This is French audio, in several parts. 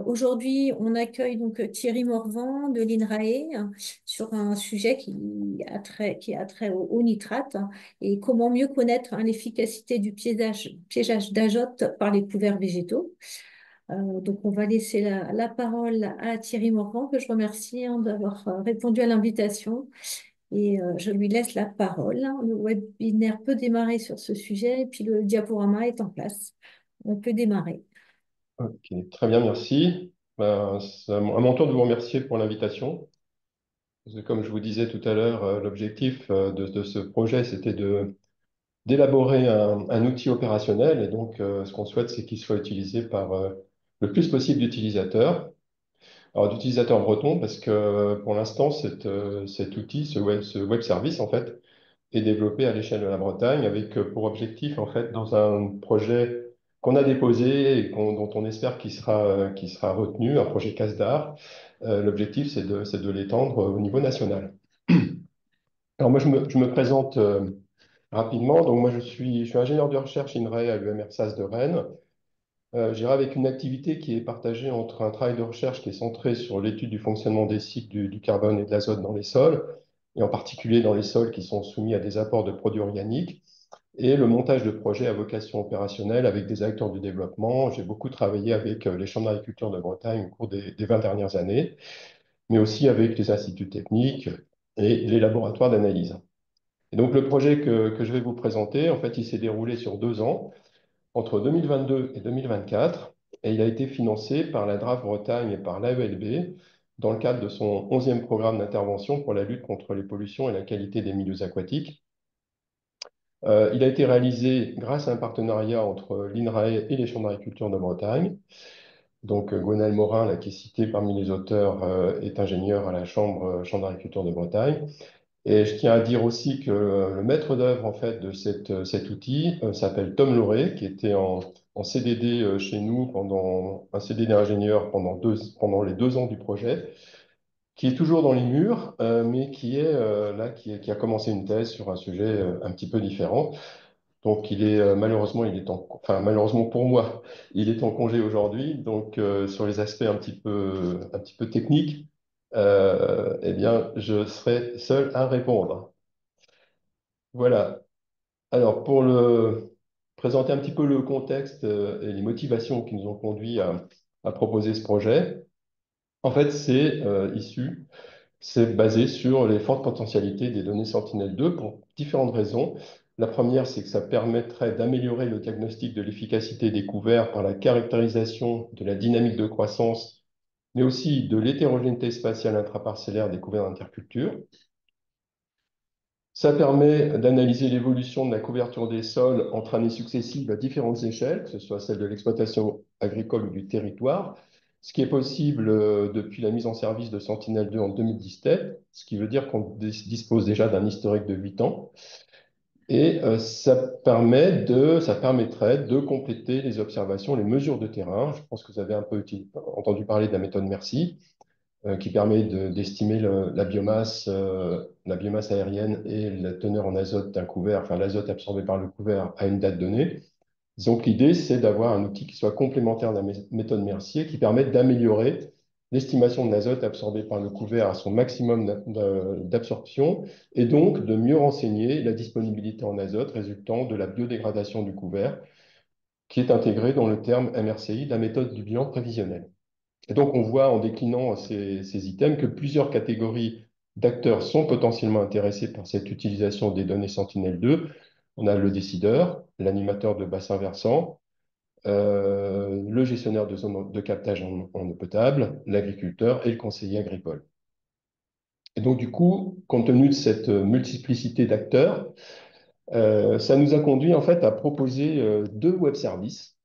Aujourd'hui, on accueille donc Thierry Morvan de l'INRAE sur un sujet qui a trait au nitrate, et comment mieux connaître l'efficacité du piégeage d'azote par les couverts végétaux. Donc, on va laisser la parole à Thierry Morvan, que je remercie d'avoir répondu à l'invitation. Et je lui laisse la parole. Le webinaire peut démarrer sur ce sujet et puis le diaporama est en place. On peut démarrer. Ok, très bien, merci. C'est à mon tour de vous remercier pour l'invitation. Parce que comme je vous disais tout à l'heure, l'objectif de ce projet, c'était d'élaborer un outil opérationnel. Et donc, ce qu'on souhaite, c'est qu'il soit utilisé par le plus possible d'utilisateurs. Alors, d'utilisateurs bretons, parce que pour l'instant, cet outil, ce web service, en fait, est développé à l'échelle de la Bretagne avec pour objectif, en fait, dans un projet qu'on a déposé et dont on espère qu'il sera retenu, un projet CASDAR. L'objectif, c'est de l'étendre au niveau national. Alors moi, je me présente rapidement. Donc moi, je suis ingénieur de recherche INRAE à l'UMR SAS de Rennes. Je dirais avec une activité qui est partagée entre un travail de recherche qui est centré sur l'étude du fonctionnement des cycles du carbone et de l'azote dans les sols, et en particulier dans les sols qui sont soumis à des apports de produits organiques, et le montage de projets à vocation opérationnelle avec des acteurs du développement. J'ai beaucoup travaillé avec les chambres d'agriculture de Bretagne au cours des 20 dernières années, mais aussi avec les instituts techniques et les laboratoires d'analyse. Et donc le projet que je vais vous présenter, en fait, il s'est déroulé sur 2 ans, entre 2022 et 2024, et il a été financé par la DRAF Bretagne et par l'AELB dans le cadre de son 11e programme d'intervention pour la lutte contre les pollutions et la qualité des milieux aquatiques. Il a été réalisé grâce à un partenariat entre l'INRAE et les chambres d'agriculture de Bretagne. Donc, Gwenaël Morin, là, qui est cité parmi les auteurs, est ingénieur à la chambre d'agriculture de Bretagne. Et je tiens à dire aussi que le maître d'œuvre en fait de cet outil s'appelle Tom Lauré, qui était en CDD chez nous pendant un CDD ingénieur pendant les 2 ans du projet, qui est toujours dans les murs, mais qui est là, qui a commencé une thèse sur un sujet un petit peu différent. Donc, malheureusement, enfin malheureusement pour moi, il est en congé aujourd'hui. Donc, sur les aspects un petit peu techniques, eh bien, je serai seul à répondre. Voilà. Alors, pour présenter un petit peu le contexte et les motivations qui nous ont conduits à proposer ce projet, en fait, c'est basé sur les fortes potentialités des données Sentinel-2 pour différentes raisons. La première, c'est que ça permettrait d'améliorer le diagnostic de l'efficacité des couverts par la caractérisation de la dynamique de croissance, mais aussi de l'hétérogénéité spatiale intraparcellaire des couverts d'interculture. Ça permet d'analyser l'évolution de la couverture des sols entre années successives à différentes échelles, que ce soit celle de l'exploitation agricole ou du territoire, ce qui est possible depuis la mise en service de Sentinel-2 en 2017, ce qui veut dire qu'on dispose déjà d'un historique de 8 ans. Et ça permettrait de compléter les observations, les mesures de terrain. Je pense que vous avez un peu entendu parler de la méthode MERCI, qui permet d'estimer la biomasse aérienne et la teneur en azote d'un couvert, enfin l'azote absorbé par le couvert à une date donnée. Donc l'idée, c'est d'avoir un outil qui soit complémentaire de la méthode Mercier, qui permette d'améliorer l'estimation de l'azote absorbé par le couvert à son maximum d'absorption, et donc de mieux renseigner la disponibilité en azote résultant de la biodégradation du couvert, qui est intégrée dans le terme MRCI, la méthode du bilan prévisionnel. Et donc, on voit en déclinant ces items que plusieurs catégories d'acteurs sont potentiellement intéressés par cette utilisation des données Sentinel-2. On a le décideur, l'animateur de bassin versant, le gestionnaire de zone de captage en eau potable, l'agriculteur et le conseiller agricole. Et donc, du coup, compte tenu de cette multiplicité d'acteurs, ça nous a conduit en fait à proposer 2 web services.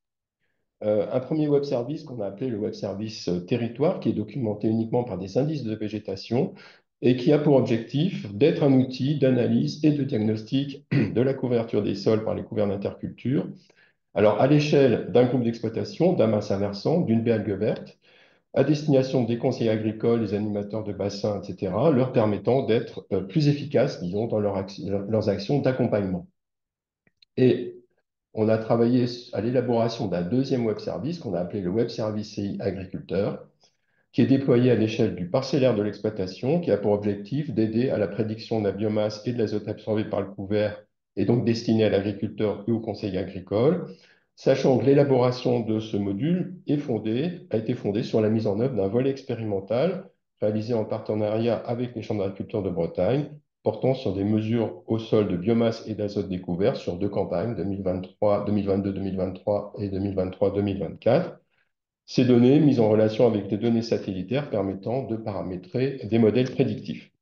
Un premier web service qu'on a appelé le web service territoire, qui est documenté uniquement par des indices de végétation et qui a pour objectif d'être un outil d'analyse et de diagnostic de la couverture des sols par les couverts d'interculture. Alors, à l'échelle d'un groupe d'exploitation, d'un bassin versant, d'une baie algue verte, à destination des conseillers agricoles, des animateurs de bassins, etc., leur permettant d'être plus efficaces, disons, dans leurs actions d'accompagnement. Et on a travaillé à l'élaboration d'un deuxième web service qu'on a appelé le Web Service CI Agriculteur, qui est déployé à l'échelle du parcellaire de l'exploitation, qui a pour objectif d'aider à la prédiction de la biomasse et de l'azote absorbé par le couvert, et donc destiné à l'agriculteur et au conseil agricole, sachant que l'élaboration de ce module a été fondée sur la mise en œuvre d'un volet expérimental réalisé en partenariat avec les chambres d'agriculture de Bretagne, portant sur des mesures au sol de biomasse et d'azote découvert sur deux campagnes, 2022-2023 et 2023-2024. Ces données mises en relation avec des données satellitaires permettant de paramétrer des modèles prédictifs.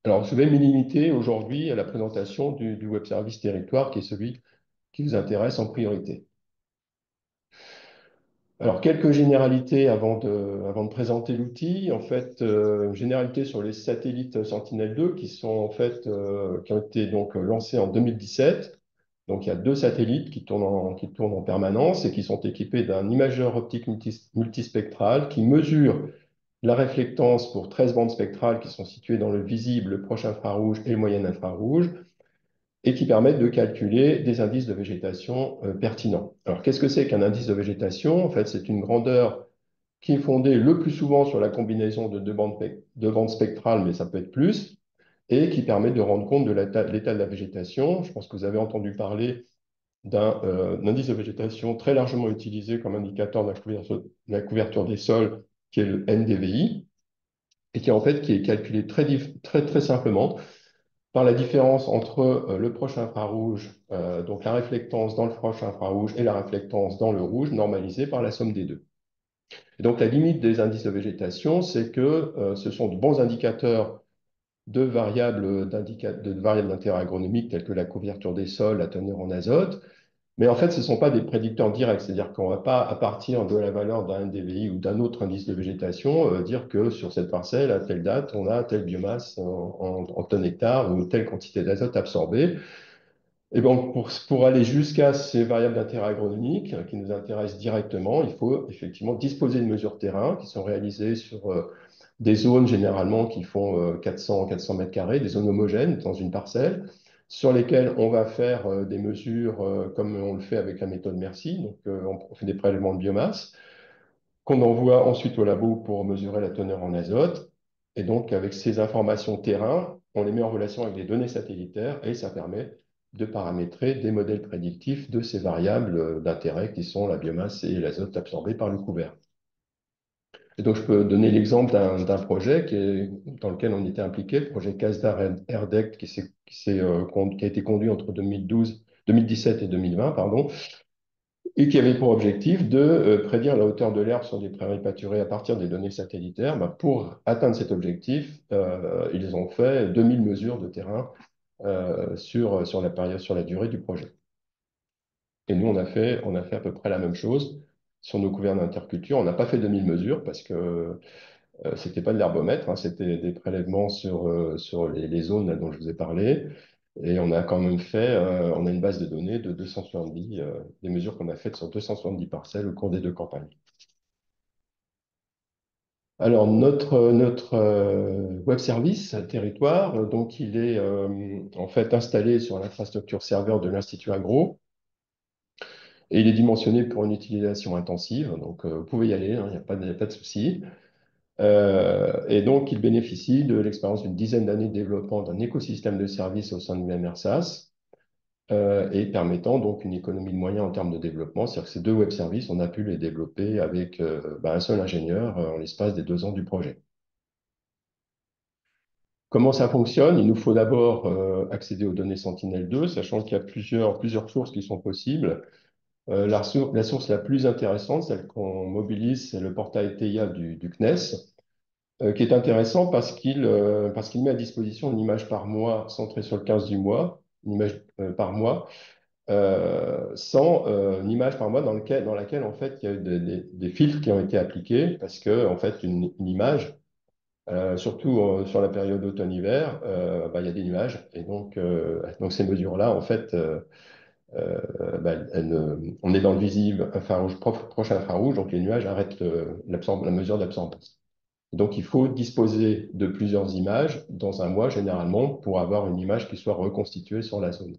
Alors, je vais me limiter aujourd'hui à la présentation du Web Service Territoire, qui est celui qui vous intéresse en priorité. Alors, quelques généralités avant de présenter l'outil. En fait, généralité sur les satellites Sentinel-2 qui sont qui ont été donc lancés en 2017. Donc, il y a deux satellites qui tournent en permanence et qui sont équipés d'un imageur optique multispectral qui mesure la réflectance pour 13 bandes spectrales qui sont situées dans le visible, le proche infrarouge et le moyen infrarouge, et qui permettent de calculer des indices de végétation pertinents. Alors, qu'est-ce que c'est qu'un indice de végétation? En fait, c'est une grandeur qui est fondée le plus souvent sur la combinaison de deux bandes spectrales, mais ça peut être plus, et qui permet de rendre compte de l'état de la végétation. Je pense que vous avez entendu parler d'un indice de végétation très largement utilisé comme indicateur de la couverture des sols, qui est le NDVI, et qui est calculé très simplement par la différence entre le proche infrarouge, donc la réflectance dans le proche infrarouge et la réflectance dans le rouge, normalisée par la somme des deux. Et donc la limite des indices de végétation, c'est que ce sont de bons indicateurs de variables d'intérêt agronomique telles que la couverture des sols, la teneur en azote, mais en fait, ce ne sont pas des prédicteurs directs, c'est-à-dire qu'on ne va pas, à partir de la valeur d'un NDVI ou d'un autre indice de végétation, dire que sur cette parcelle, à telle date, on a telle biomasse en tonnes hectares ou telle quantité d'azote absorbée. Et donc, pour aller jusqu'à ces variables d'intérêt agronomique qui nous intéressent directement, il faut effectivement disposer de mesures terrain qui sont réalisées sur des zones généralement qui font 400 mètres carrés, des zones homogènes dans une parcelle, sur lesquelles on va faire des mesures comme on le fait avec la méthode MERCI. Donc, on fait des prélèvements de biomasse qu'on envoie ensuite au labo pour mesurer la teneur en azote. Et donc, avec ces informations terrain, on les met en relation avec des données satellitaires et ça permet de paramétrer des modèles prédictifs de ces variables d'intérêt qui sont la biomasse et l'azote absorbé par le couvert. Et donc, je peux donner l'exemple d'un projet dans lequel on était impliqué, le projet CASDAR-RDEC, qui a été conduit entre 2017 et 2020, pardon, et qui avait pour objectif de prédire la hauteur de l'herbe sur des prairies pâturées à partir des données satellitaires. Bah, pour atteindre cet objectif, ils ont fait 2000 mesures de terrain sur la période, sur la durée du projet. Et nous, on a fait à peu près la même chose sur nos couverts d'interculture. On n'a pas fait 2000 mesures parce que c'était pas de l'herbomètre, hein, c'était des prélèvements sur les zones là, dont je vous ai parlé. Et on a quand même on a une base de données de 270, des mesures qu'on a faites sur 270 parcelles au cours des deux campagnes. Alors, notre web service territoire, donc il est en fait installé sur l'infrastructure serveur de l'Institut Agro et il est dimensionné pour une utilisation intensive. Donc, vous pouvez y aller, hein, il n'y a pas de souci. Et donc, il bénéficie de l'expérience d'une dizaine d'années de développement d'un écosystème de services au sein de l'UMR SaaS et permettant donc une économie de moyens en termes de développement. C'est-à-dire que ces deux web services, on a pu les développer avec un seul ingénieur en l'espace des 2 ans du projet. Comment ça fonctionne? Il nous faut d'abord accéder aux données Sentinel-2, sachant qu'il y a plusieurs sources qui sont possibles. La source la plus intéressante, celle qu'on mobilise, c'est le portail TIA du CNES. Qui est intéressant parce qu'il met à disposition une image par mois centrée sur le 15 du mois, une image par mois, sans une image par mois dans laquelle en fait il y a eu des filtres qui ont été appliqués parce que en fait une image, surtout sur la période automne-hiver, bah, il y a des nuages et donc ces mesures-là en fait bah, on est dans le visible infrarouge proche infrarouge, donc les nuages arrêtent la mesure d'absorbance. Donc, il faut disposer de plusieurs images dans un mois, généralement, pour avoir une image qui soit reconstituée sur la zone.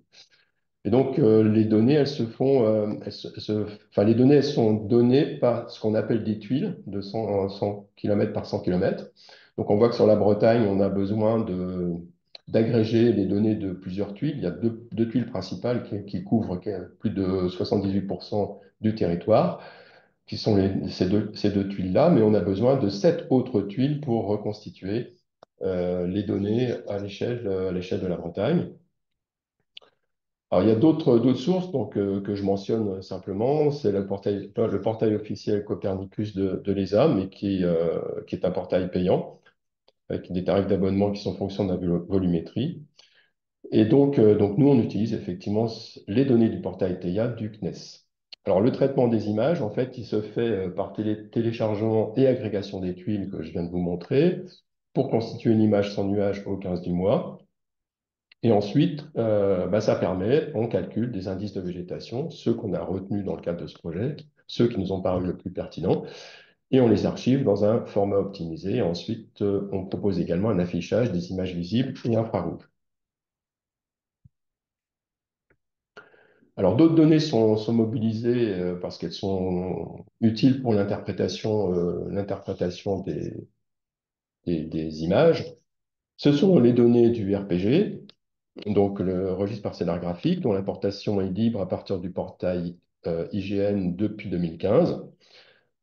Et donc, les données, elles se font, enfin, les données, elles sont données par ce qu'on appelle des tuiles de 100 km par 100 km. Donc, on voit que sur la Bretagne, on a besoin d'agréger les données de plusieurs tuiles. Il y a deux tuiles principales qui couvrent plus de 78% du territoire, qui sont ces deux tuiles-là, mais on a besoin de 7 autres tuiles pour reconstituer les données à l'échelle de la Bretagne. Alors, il y a d'autres sources donc, que je mentionne simplement. C'est le portail officiel Copernicus de l'ESA, mais qui est un portail payant, avec des tarifs d'abonnement qui sont en fonction de la volumétrie. Et donc, nous, on utilise effectivement les données du portail TEIA du CNES. Alors, le traitement des images, en fait, il se fait par téléchargement et agrégation des tuiles que je viens de vous montrer pour constituer une image sans nuage au 15 du mois. Et ensuite, ça permet, on calcule des indices de végétation, ceux qu'on a retenus dans le cadre de ce projet, ceux qui nous ont paru le plus pertinents, et on les archive dans un format optimisé. Et ensuite, on propose également un affichage des images visibles et infrarouges. Alors, d'autres données sont mobilisées parce qu'elles sont utiles pour l'interprétation des images. Ce sont les données du RPG, donc le registre parcellaire graphique, dont l'importation est libre à partir du portail IGN depuis 2015,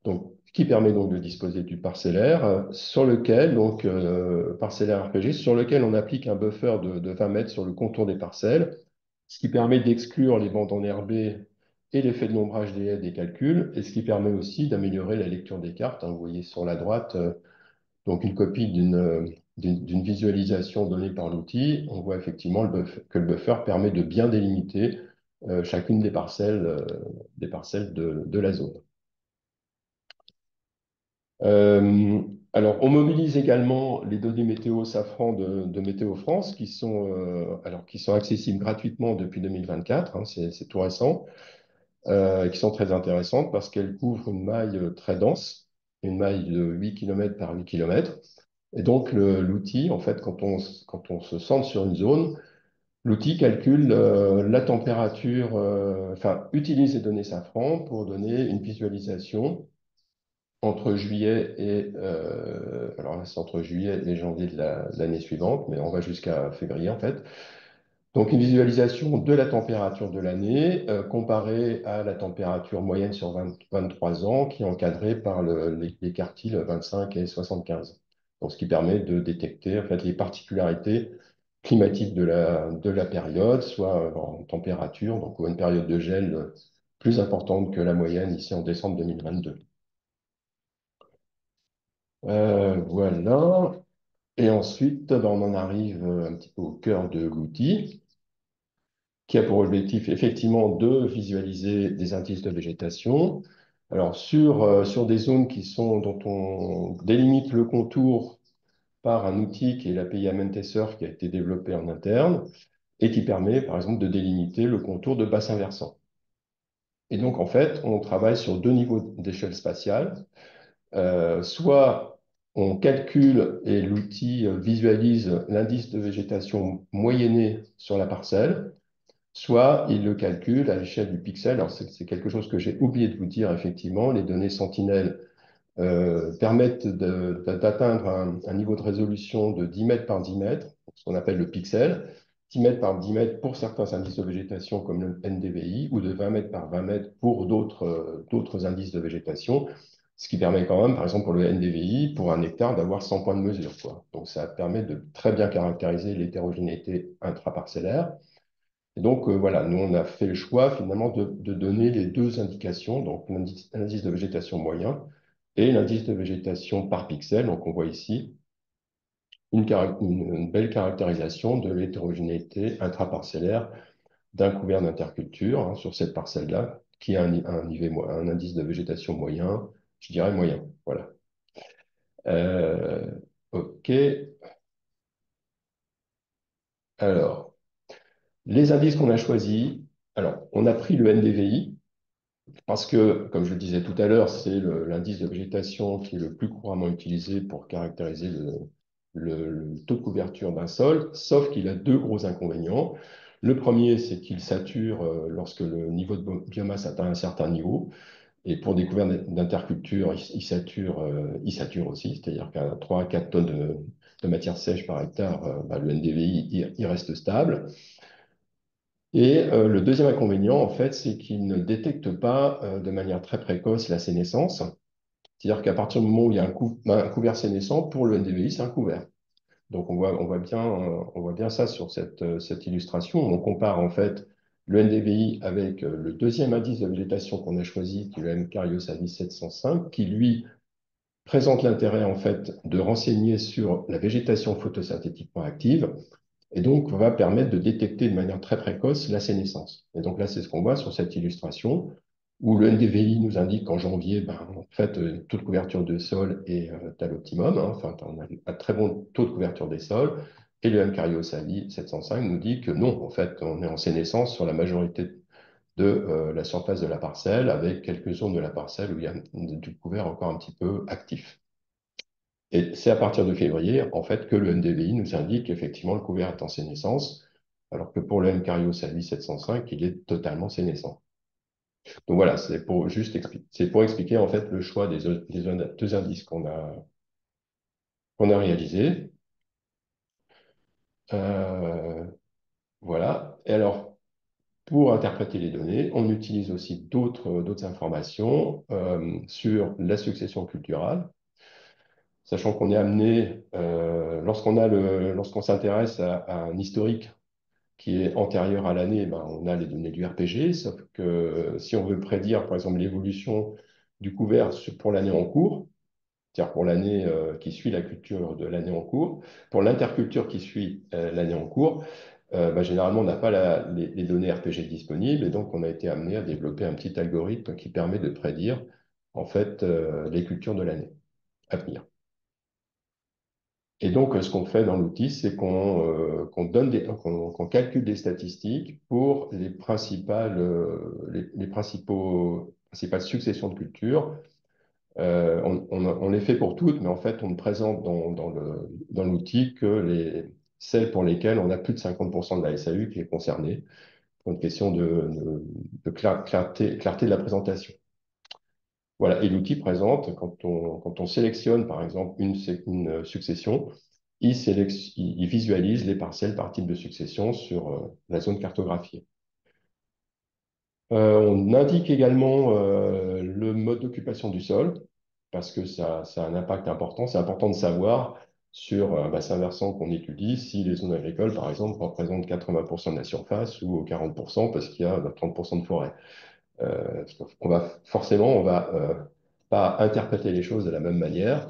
donc, ce qui permet donc de disposer du parcellaire, sur lequel, donc parcellaire RPG, sur lequel on applique un buffer de 20 mètres sur le contour des parcelles, ce qui permet d'exclure les bandes enherbées et l'effet de l'ombrage des haies des calculs, et ce qui permet aussi d'améliorer la lecture des cartes, hein. Vous voyez sur la droite, donc une copie d'une visualisation donnée par l'outil. On voit effectivement que le buffer permet de bien délimiter chacune des parcelles de la zone. Euh, alors, on mobilise également les données météo Safran de Météo France qui sont accessibles gratuitement depuis 2024, hein, c'est tout récent, et qui sont très intéressantes parce qu'elles couvrent une maille très dense, une maille de 8 km par 8 km. Et donc, l'outil, en fait, quand on se centre sur une zone, l'outil calcule la température, enfin, utilise les données Safran pour donner une visualisation entre juillet alors là, c'est entre juillet et janvier de l'année suivante, mais on va jusqu'à février, en fait. Donc, une visualisation de la température de l'année comparée à la température moyenne sur 23 ans, qui est encadrée par les quartiles 25 et 75. Donc, ce qui permet de détecter en fait, les particularités climatiques de la période, soit en température, donc une période de gel plus importante que la moyenne ici en décembre 2022. Voilà. Et ensuite, on en arrive un petit peu au cœur de l'outil, qui a pour objectif effectivement de visualiser des indices de végétation. Alors, sur des zones dont on délimite le contour par un outil qui est l'API Amentessor qui a été développé en interne et qui permet, par exemple, de délimiter le contour de bassins versants. Et donc, en fait, on travaille sur deux niveaux d'échelle spatiale. Soit on calcule et l'outil visualise l'indice de végétation moyenné sur la parcelle, soit il le calcule à l'échelle du pixel. Alors, c'est quelque chose que j'ai oublié de vous dire, effectivement. Les données Sentinel permettent d'atteindre un niveau de résolution de 10 mètres par 10 mètres, ce qu'on appelle le pixel, 10 mètres par 10 mètres pour certains indices de végétation comme le NDVI, ou de 20 mètres par 20 mètres pour d'autres indices de végétation, ce qui permet quand même, par exemple pour le NDVI, pour un hectare, d'avoir 100 points de mesure, quoi. Donc ça permet de très bien caractériser l'hétérogénéité intraparcellaire. Et donc, voilà, nous, on a fait le choix finalement de donner les deux indications, donc l'indice de végétation moyen et l'indice de végétation par pixel. Donc, on voit ici une belle caractérisation de l'hétérogénéité intraparcellaire d'un couvert d'interculture, hein, sur cette parcelle-là, qui a un indice de végétation moyen, je dirais moyen. Voilà. OK. Alors, les indices qu'on a choisis. Alors, on a pris le NDVI, parce que, comme je le disais tout à l'heure, c'est l'indice de végétation qui est le plus couramment utilisé pour caractériser le taux de couverture d'un sol, sauf qu'il a deux gros inconvénients. Le premier, c'est qu'il sature lorsque le niveau de biomasse atteint un certain niveau. Et pour des couverts d'interculture, il sature aussi, c'est-à-dire qu'à 3 à 4 tonnes de matière sèche par hectare, bah, le NDVI il reste stable. Et le deuxième inconvénient, en fait, c'est qu'il ne détecte pas de manière très précoce la sénescence. C'est-à-dire qu'à partir du moment où il y a un couvert sénescent, pour le NDVI, c'est un couvert. Donc on voit bien ça sur cette illustration. On compare en fait le NDVI avec le deuxième indice de végétation qu'on a choisi, qui est le M-Carios 705, qui lui présente l'intérêt en fait de renseigner sur la végétation photosyntétiquement active et donc va permettre de détecter de manière très précoce la sénescence. Et donc là, c'est ce qu'on voit sur cette illustration, où le NDVI nous indique qu'en janvier, ben, en fait, taux de couverture de sol est à l'optimum, hein, enfin, on a un très bon taux de couverture des sols, et le M-Carios 705 nous dit que non, en fait, on est en sénescence sur la majorité de la surface de la parcelle, avec quelques zones de la parcelle où il y a du couvert encore un petit peu actif. Et c'est à partir de février, en fait, que le NDVI nous indique qu'effectivement le couvert est en sénescence, alors que pour le M-Carios à 705, il est totalement sénescent. Donc voilà, c'est pour expliquer en fait le choix des deux indices qu'on a réalisés. Euh, voilà. Et alors, pour interpréter les données, on utilise aussi d'autres informations sur la succession culturelle, sachant qu'on est amené, lorsqu'on s'intéresse à un historique qui est antérieur à l'année, ben, on a les données du RPG, sauf que si on veut prédire, par exemple, l'évolution du couvert pour l'année en cours, c'est-à-dire pour l'année qui suit la culture de l'année en cours, pour l'interculture qui suit l'année en cours, ben, généralement, on n'a pas les données RPG disponibles, et donc on a été amené à développer un petit algorithme qui permet de prédire en fait les cultures de l'année à venir. Et donc, ce qu'on fait dans l'outil, c'est qu'on calcule des statistiques pour principales successions de cultures. On les fait pour toutes, mais en fait, on ne présente dans l'outil que celles pour lesquelles on a plus de 50% de la SAU qui est concernée, pour une question de clarté de la présentation. Voilà, et l'outil présente, quand on sélectionne par exemple une succession, il visualise les parcelles par type de succession sur la zone cartographiée. On indique également le mode d'occupation du sol, parce que ça a un impact important. C'est important de savoir sur un bassin versant qu'on étudie si les zones agricoles, par exemple, représentent 80% de la surface ou 40% parce qu'il y a 30% de forêt. On va pas interpréter les choses de la même manière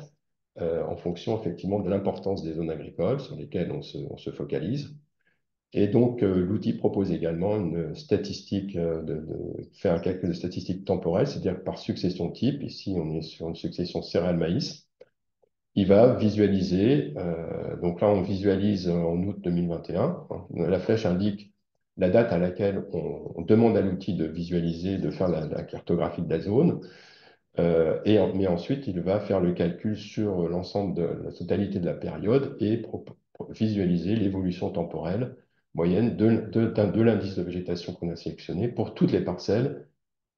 en fonction effectivement de l'importance des zones agricoles sur lesquelles on se focalise. Et donc, l'outil propose également une statistique, fait un calcul de statistiques temporelles, c'est-à-dire par succession type. Ici, on est sur une succession céréales-maïs. Il va visualiser, donc là, on visualise en août 2021. La flèche indique la date à laquelle on demande à l'outil de visualiser, de faire la cartographie de la zone. Mais ensuite, il va faire le calcul sur l'ensemble de la totalité de la période et visualiser l'évolution temporelle moyenne de l'indice de végétation qu'on a sélectionné pour toutes les parcelles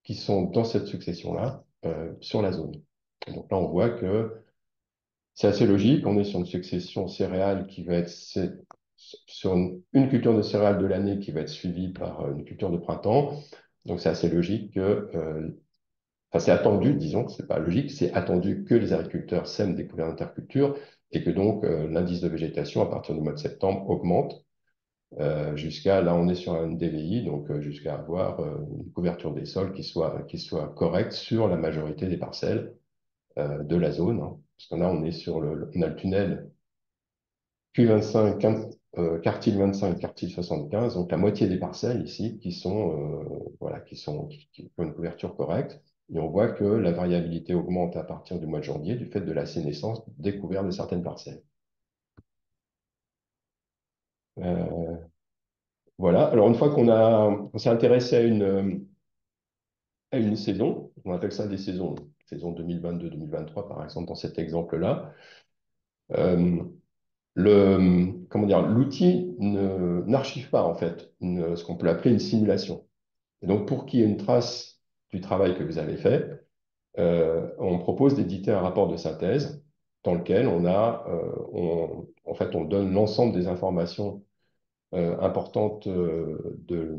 qui sont dans cette succession-là sur la zone. Et donc là, on voit que c'est assez logique. On est sur une succession céréale qui va être sur une culture de céréales de l'année qui va être suivie par une culture de printemps. Donc c'est assez logique que enfin, c'est attendu, disons, c'est pas logique, c'est attendu que les agriculteurs sèment des couverts d'interculture et que donc l'indice de végétation à partir du mois de septembre augmente jusqu'à, là on est sur un DVI, donc jusqu'à avoir une couverture des sols qui soit correcte sur la majorité des parcelles de la zone, hein. Parce que là on a le tunnel Q25, quartile 25, quartile 75, donc la moitié des parcelles ici qui sont, voilà, qui ont une couverture correcte. Et on voit que la variabilité augmente à partir du mois de janvier du fait de la sénescence découverte de certaines parcelles. Euh, voilà. Alors, une fois on s'est intéressé à une saison, on appelle ça des saisons, saison 2022-2023 par exemple, dans cet exemple-là. comment dire, l'outil n'archive pas en fait ce qu'on peut appeler une simulation. Et donc, pour qu'il y ait une trace du travail que vous avez fait, on propose d'éditer un rapport de synthèse dans lequel en fait, on donne l'ensemble des informations importantes de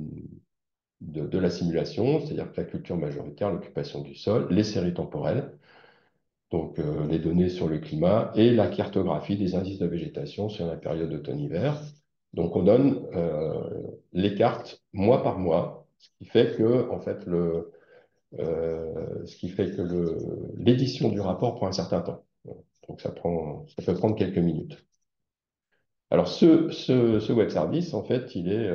la simulation, c'est-à-dire que la culture majoritaire, l'occupation du sol, les séries temporelles, donc les données sur le climat et la cartographie des indices de végétation sur la période automne-hiver. Donc on donne les cartes mois par mois, ce qui fait que l'édition du rapport prend un certain temps. Donc ça peut prendre quelques minutes. Alors ce web service, en fait, il est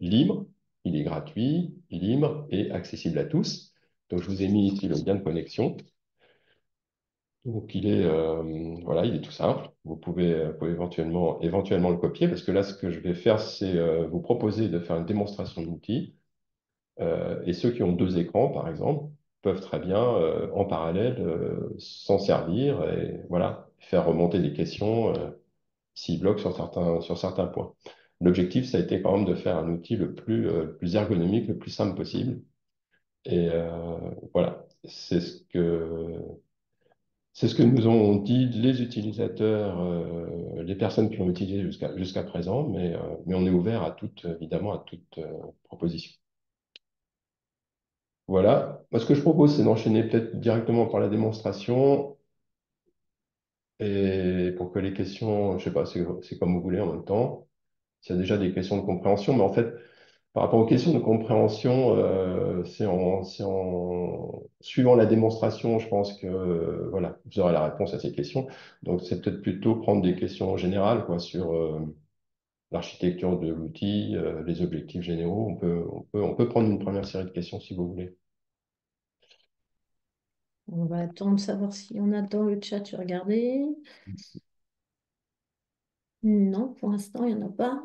libre, il est gratuit, libre et accessible à tous. Donc je vous ai mis ici le lien de connexion. Donc voilà, il est tout simple. Vous pouvez éventuellement le copier parce que là, ce que je vais faire, c'est vous proposer de faire une démonstration d'outils. Et ceux qui ont deux écrans, par exemple, peuvent très bien, en parallèle, s'en servir et voilà, faire remonter des questions s'ils bloquent sur certains points. L'objectif, ça a été quand même de faire un outil le plus ergonomique, le plus simple possible. Et voilà, c'est ce que nous ont dit les utilisateurs, les personnes qui l'ont utilisé jusqu'à présent, mais on est ouvert évidemment, à toute proposition. Voilà. Moi, ce que je propose, c'est d'enchaîner peut-être directement par la démonstration et pour que les questions, je sais pas, c'est comme vous voulez en même temps. S'il y a déjà des questions de compréhension, mais en fait, par rapport aux questions de compréhension, c'est en suivant la démonstration, je pense que voilà, vous aurez la réponse à ces questions. Donc, c'est peut-être plutôt prendre des questions générales quoi, sur l'architecture de l'outil, les objectifs généraux. On peut prendre une première série de questions si vous voulez. On va attendre de savoir s'il y en a dans le chat. Tu regardé? Non, pour l'instant, il n'y en a pas.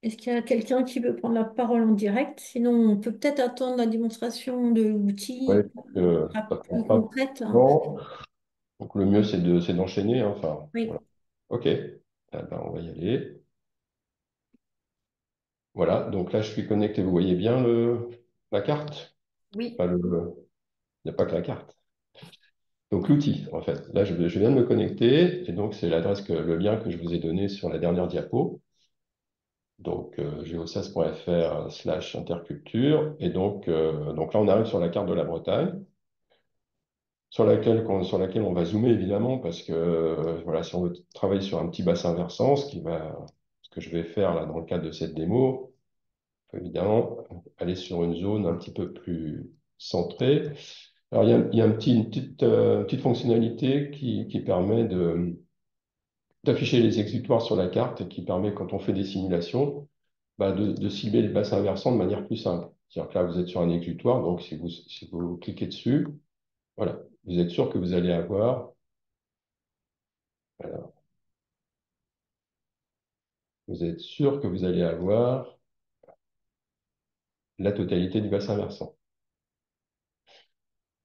Est-ce qu'il y a quelqu'un qui veut prendre la parole en direct? Sinon, on peut peut-être attendre la démonstration de Ouais, l'outil ça prend plus pas beaucoup concrète. de temps. Donc, le mieux, c'est d'enchaîner, hein. Enfin, Oui. voilà. OK. Ben, on va y aller. Voilà. Donc là, je suis connecté. Vous voyez bien la carte? Oui. Enfin, il n'y a pas que la carte. Donc l'outil, en fait. Là, je viens de me connecter et donc c'est le lien que je vous ai donné sur la dernière diapo. Donc geosas.fr/interculture. Et donc là, on arrive sur la carte de la Bretagne, sur laquelle on va zoomer évidemment parce que voilà, si on veut travailler sur un petit bassin versant, ce que je vais faire là dans le cadre de cette démo, il faut évidemment aller sur une zone un petit peu plus centrée. Alors, il y a une petite fonctionnalité qui permet d'afficher les exutoires sur la carte et qui permet, quand on fait des simulations, bah, de cibler le bassin versant de manière plus simple. C'est-à-dire que là, vous êtes sur un exutoire, donc si vous cliquez dessus, voilà, vous êtes sûr que vous allez avoir, voilà, vous êtes sûr que vous allez avoir la totalité du bassin versant.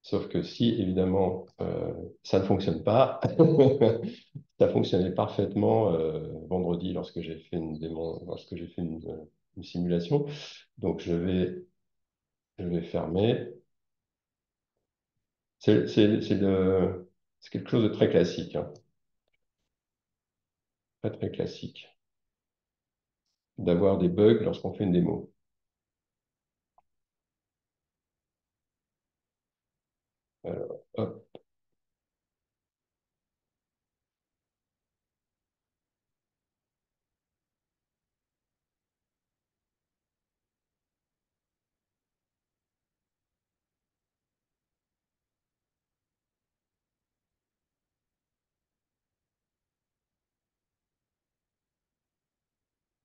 Sauf que si, évidemment, ça ne fonctionne pas, ça fonctionnait parfaitement vendredi lorsque j'ai fait une simulation. Donc, je vais fermer. C'est quelque chose de très classique, hein, très très classique, d'avoir des bugs lorsqu'on fait une démo. Hop,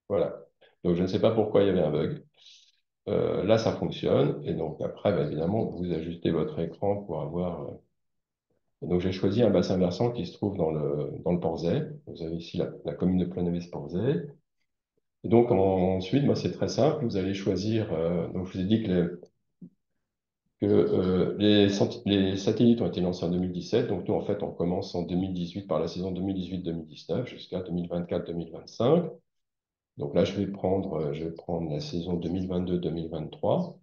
voilà. Donc, je ne sais pas pourquoi il y avait un bug. Là, ça fonctionne. Et donc, après, bah, évidemment, vous ajustez votre écran pour avoir. Donc, j'ai choisi un bassin versant qui se trouve dans le Porzay. Vous avez ici la commune de Planovis-Porzay. Et donc, ensuite, moi, c'est très simple. Vous allez choisir. Donc, je vous ai dit que que les satellites ont été lancés en 2017, donc nous, en fait, on commence en 2018 par la saison 2018-2019 jusqu'à 2024-2025. Donc là, je vais prendre la saison 2022-2023.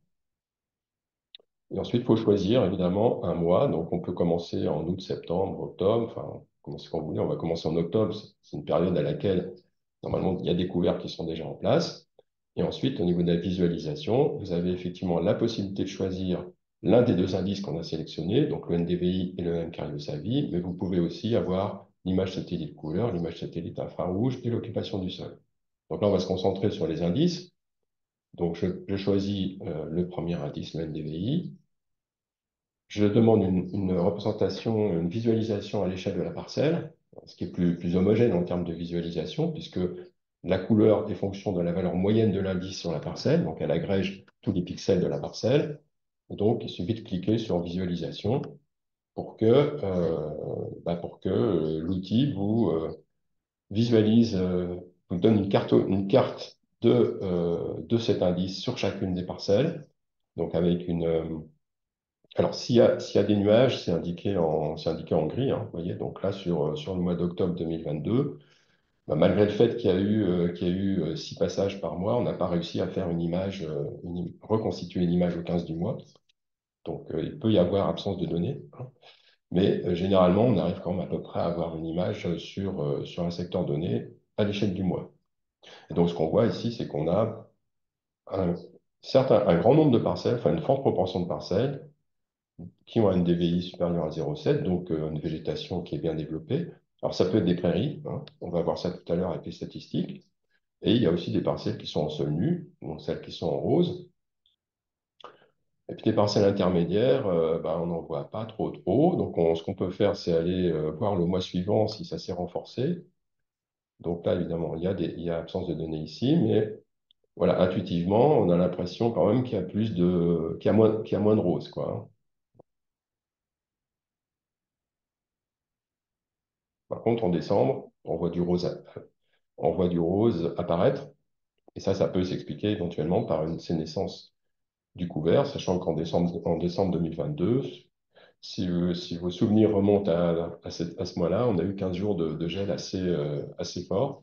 Et ensuite, il faut choisir évidemment un mois. Donc, on peut commencer en août, septembre, octobre. Enfin, commencer quand vous voulez. On va commencer en octobre. C'est une période à laquelle, normalement, il y a des couverts qui sont déjà en place. Et ensuite, au niveau de la visualisation, vous avez effectivement la possibilité de choisir l'un des deux indices qu'on a sélectionnés, donc le NDVI et le M-Cariosavi, mais vous pouvez aussi avoir l'image satellite couleur, l'image satellite infrarouge et l'occupation du sol. Donc là, on va se concentrer sur les indices. Donc, je choisis le premier indice, le NDVI. Je demande une représentation, une visualisation à l'échelle de la parcelle, ce qui est plus homogène en termes de visualisation, puisque la couleur est fonction de la valeur moyenne de l'indice sur la parcelle, donc elle agrège tous les pixels de la parcelle. Donc, il suffit de cliquer sur visualisation pour que l'outil visualise, vous donne une carte de cet indice sur chacune des parcelles, donc avec alors, s'il y a des nuages, c'est indiqué en gris, hein, vous voyez. Donc là, sur le mois d'octobre 2022, bah, malgré le fait qu'il y a eu 6 passages par mois, on n'a pas réussi à faire une image, reconstituer une image au 15 du mois. Donc, il peut y avoir absence de données, hein. Mais généralement, on arrive quand même à peu près à avoir une image sur un secteur donné à l'échelle du mois. Et donc, ce qu'on voit ici, c'est qu'on a un, certes un grand nombre de parcelles, enfin une forte proportion de parcelles, qui ont un DVI supérieur à 0,7, donc une végétation qui est bien développée. Alors ça peut être des prairies, hein, on va voir ça tout à l'heure avec les statistiques, et il y a aussi des parcelles qui sont en sol nu, donc celles qui sont en rose, et puis des parcelles intermédiaires, ben, on n'en voit pas trop, donc ce qu'on peut faire, c'est aller voir le mois suivant si ça s'est renforcé. Donc là, évidemment, il y a absence de données ici, mais voilà, intuitivement, on a l'impression quand même qu'il y a moins de roses, quoi, hein. Par contre, en décembre, on voit du rose apparaître. Et ça peut s'expliquer éventuellement par une sénescence du couvert, sachant en décembre 2022, si vos souvenirs remontent à ce mois-là, on a eu 15 jours de gel assez fort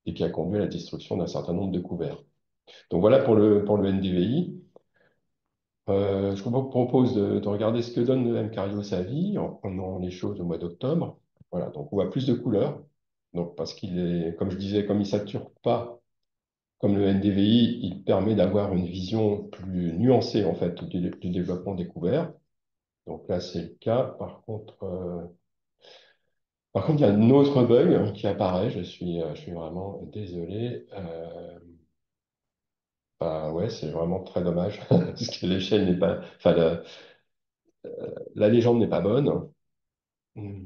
et qui a conduit à la destruction d'un certain nombre de couverts. Donc voilà pour le NDVI. Je vous propose de regarder ce que donne le M-Cardio sa vie en prenant les choses au mois d'octobre. Voilà, donc on voit plus de couleurs. Donc parce qu'il est, comme je disais, comme il ne sature pas comme le NDVI, il permet d'avoir une vision plus nuancée en fait du développement des couverts. Donc là, c'est le cas. Par contre, il y a un autre bug qui apparaît. Je suis vraiment désolé. Bah ouais, c'est vraiment très dommage parce que l'échelle n'est pas, enfin la légende n'est pas bonne. Hmm.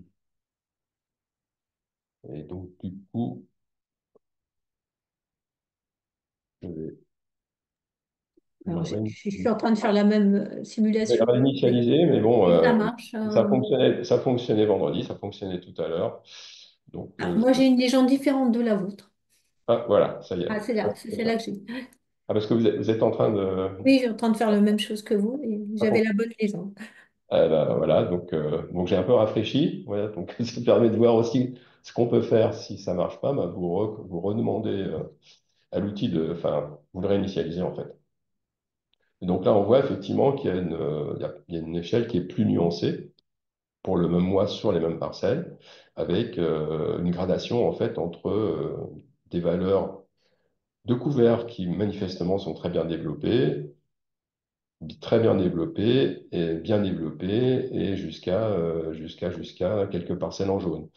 Et donc du coup, je vais le Alors, je suis réinitialiser. en train de faire la même simulation. Mais bon, Et ça marche. ça fonctionnait vendredi, ça fonctionnait tout à l'heure. Donc, Alors, moi, j'ai une légende différente de la vôtre. voilà, ça y Ah, est. c'est là que j'ai. Ah, parce que vous êtes en train de... Oui, je suis en train de faire la même chose que vous et Ça j'avais fonctionne. la bonne légende. Ah, bah, voilà, donc j'ai un peu rafraîchi. Voilà, donc ça permet de voir aussi ce qu'on peut faire si ça marche pas. Bah, vous redemandez à l'outil enfin, vous le réinitialisez en fait. Et donc là, on voit effectivement qu'il y a une échelle qui est plus nuancée pour le même mois sur les mêmes parcelles, avec une gradation en fait entre des valeurs de couverts qui manifestement sont très bien développé et bien développé et jusqu'à quelques parcelles en jaune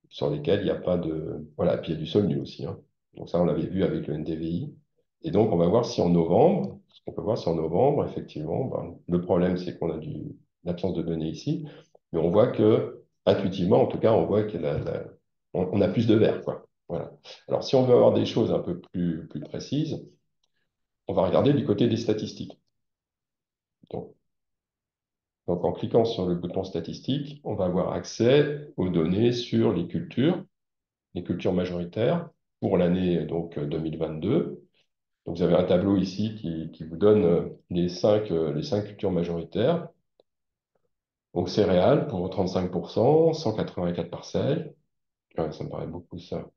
sur lesquelles il n'y a pas de voilà, puis il y a du sol nu aussi, hein. Donc ça on l'avait vu avec le NDVI. Et donc on va voir si en novembre, ce qu'on peut voir si en novembre effectivement, ben, le problème c'est qu'on a l'absence de données ici, mais on voit que intuitivement en tout cas on voit que on a plus de vert, quoi. Voilà. Alors si on veut avoir des choses un peu plus précises, on va regarder du côté des statistiques. Donc, Donc, en cliquant sur le bouton statistique, on va avoir accès aux données sur les cultures majoritaires pour l'année donc 2022. Donc vous avez un tableau ici qui vous donne les cinq cultures majoritaires. Donc céréales pour 35%, 184 parcelles. Ouais, ça me paraît beaucoup ça.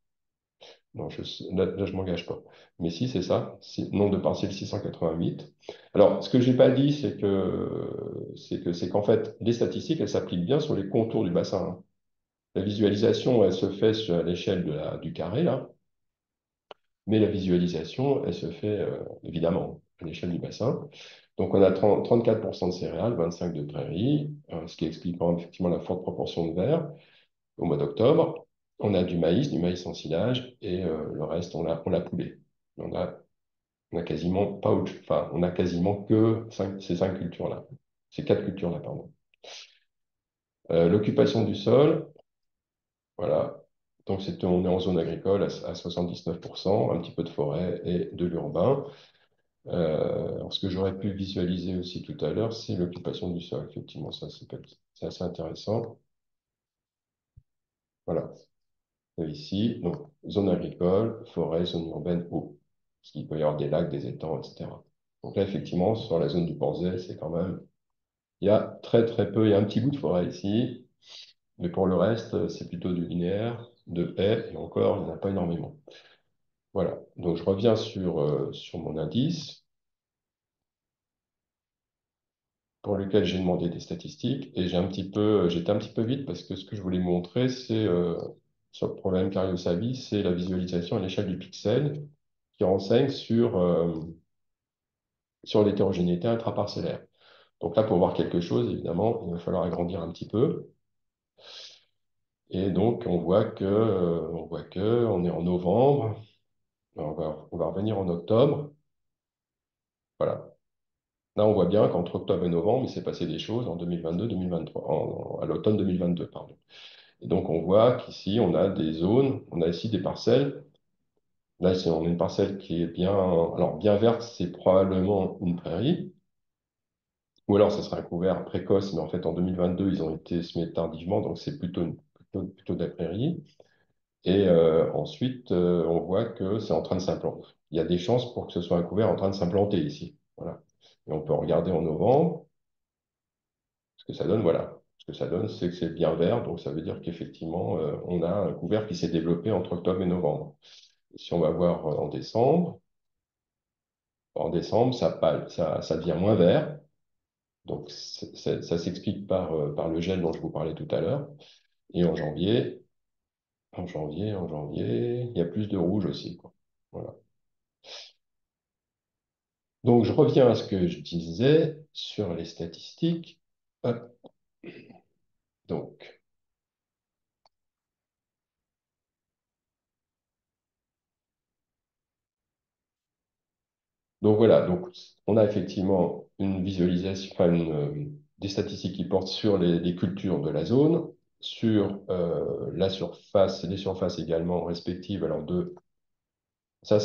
Non, là, je m'engage pas. Mais si, c'est ça. Nombre de parcelles 688. Alors, ce que j'ai pas dit, c'est qu'en fait, les statistiques, elles s'appliquent bien sur les contours du bassin, hein. La visualisation, elle se fait à l'échelle du carré, là. Mais la visualisation, elle se fait évidemment à l'échelle du bassin. Donc on a 34% de céréales, 25 de prairies, ce qui explique effectivement la forte proportion de verre au mois d'octobre. On a du maïs en silage, et le reste, on l'a poulé. On a, on a quasiment pas enfin, on a quasiment que ces cinq cultures-là, ces quatre cultures-là, pardon. L'occupation du sol, voilà. Donc on est en zone agricole à 79%, un petit peu de forêt et de l'urbain. Alors, ce que j'aurais pu visualiser aussi tout à l'heure, c'est l'occupation du sol. Effectivement, ça, c'est assez intéressant. Voilà. Et ici, donc, zone agricole, forêt, zone urbaine, eau. Parce qu'il peut y avoir des lacs, des étangs, etc. Donc là, effectivement, sur la zone du Porzay, c'est quand même... Il y a très, très peu... Il y a un petit bout de forêt ici, mais pour le reste, c'est plutôt du linéaire, de haies, et encore, il n'y en a pas énormément. Voilà. Donc, je reviens sur mon indice, pour lequel j'ai demandé des statistiques, et j'étais un petit peu vite parce que ce que je voulais montrer, sur le problème Cario-Savi, c'est la visualisation à l'échelle du pixel qui renseigne sur l'hétérogénéité intraparcellaire. Donc là, pour voir quelque chose, évidemment, il va falloir agrandir un petit peu. Et donc, on est en novembre. On va revenir en octobre. Voilà. Là, on voit bien qu'entre octobre et novembre, il s'est passé des choses en 2022-2023, à l'automne 2022, pardon. Et donc, on voit qu'ici, on a des zones, on a ici des parcelles. Là, on a une parcelle qui est bien, alors bien verte, c'est probablement une prairie. Ou alors, ce sera un couvert précoce, mais en fait, en 2022, ils ont été semés tardivement, donc c'est plutôt de la prairie. Et ensuite, on voit que c'est en train de s'implanter. Il y a des chances pour que ce soit un couvert en train de s'implanter ici. Voilà. Et on peut regarder en novembre ce que ça donne. Voilà. Ce que ça donne, c'est que c'est bien vert, donc ça veut dire qu'effectivement, on a un couvert qui s'est développé entre octobre et novembre. Si on va voir en décembre, ça devient moins vert. Donc, ça s'explique par le gel dont je vous parlais tout à l'heure. Et en janvier, il y a plus de rouge aussi, quoi. Voilà. Donc, je reviens à ce que je disais sur les statistiques. Hop. Donc, donc voilà, donc on a effectivement une visualisation, enfin des statistiques qui portent sur les cultures de la zone, sur la surface, les surfaces également respectives. Alors, ça,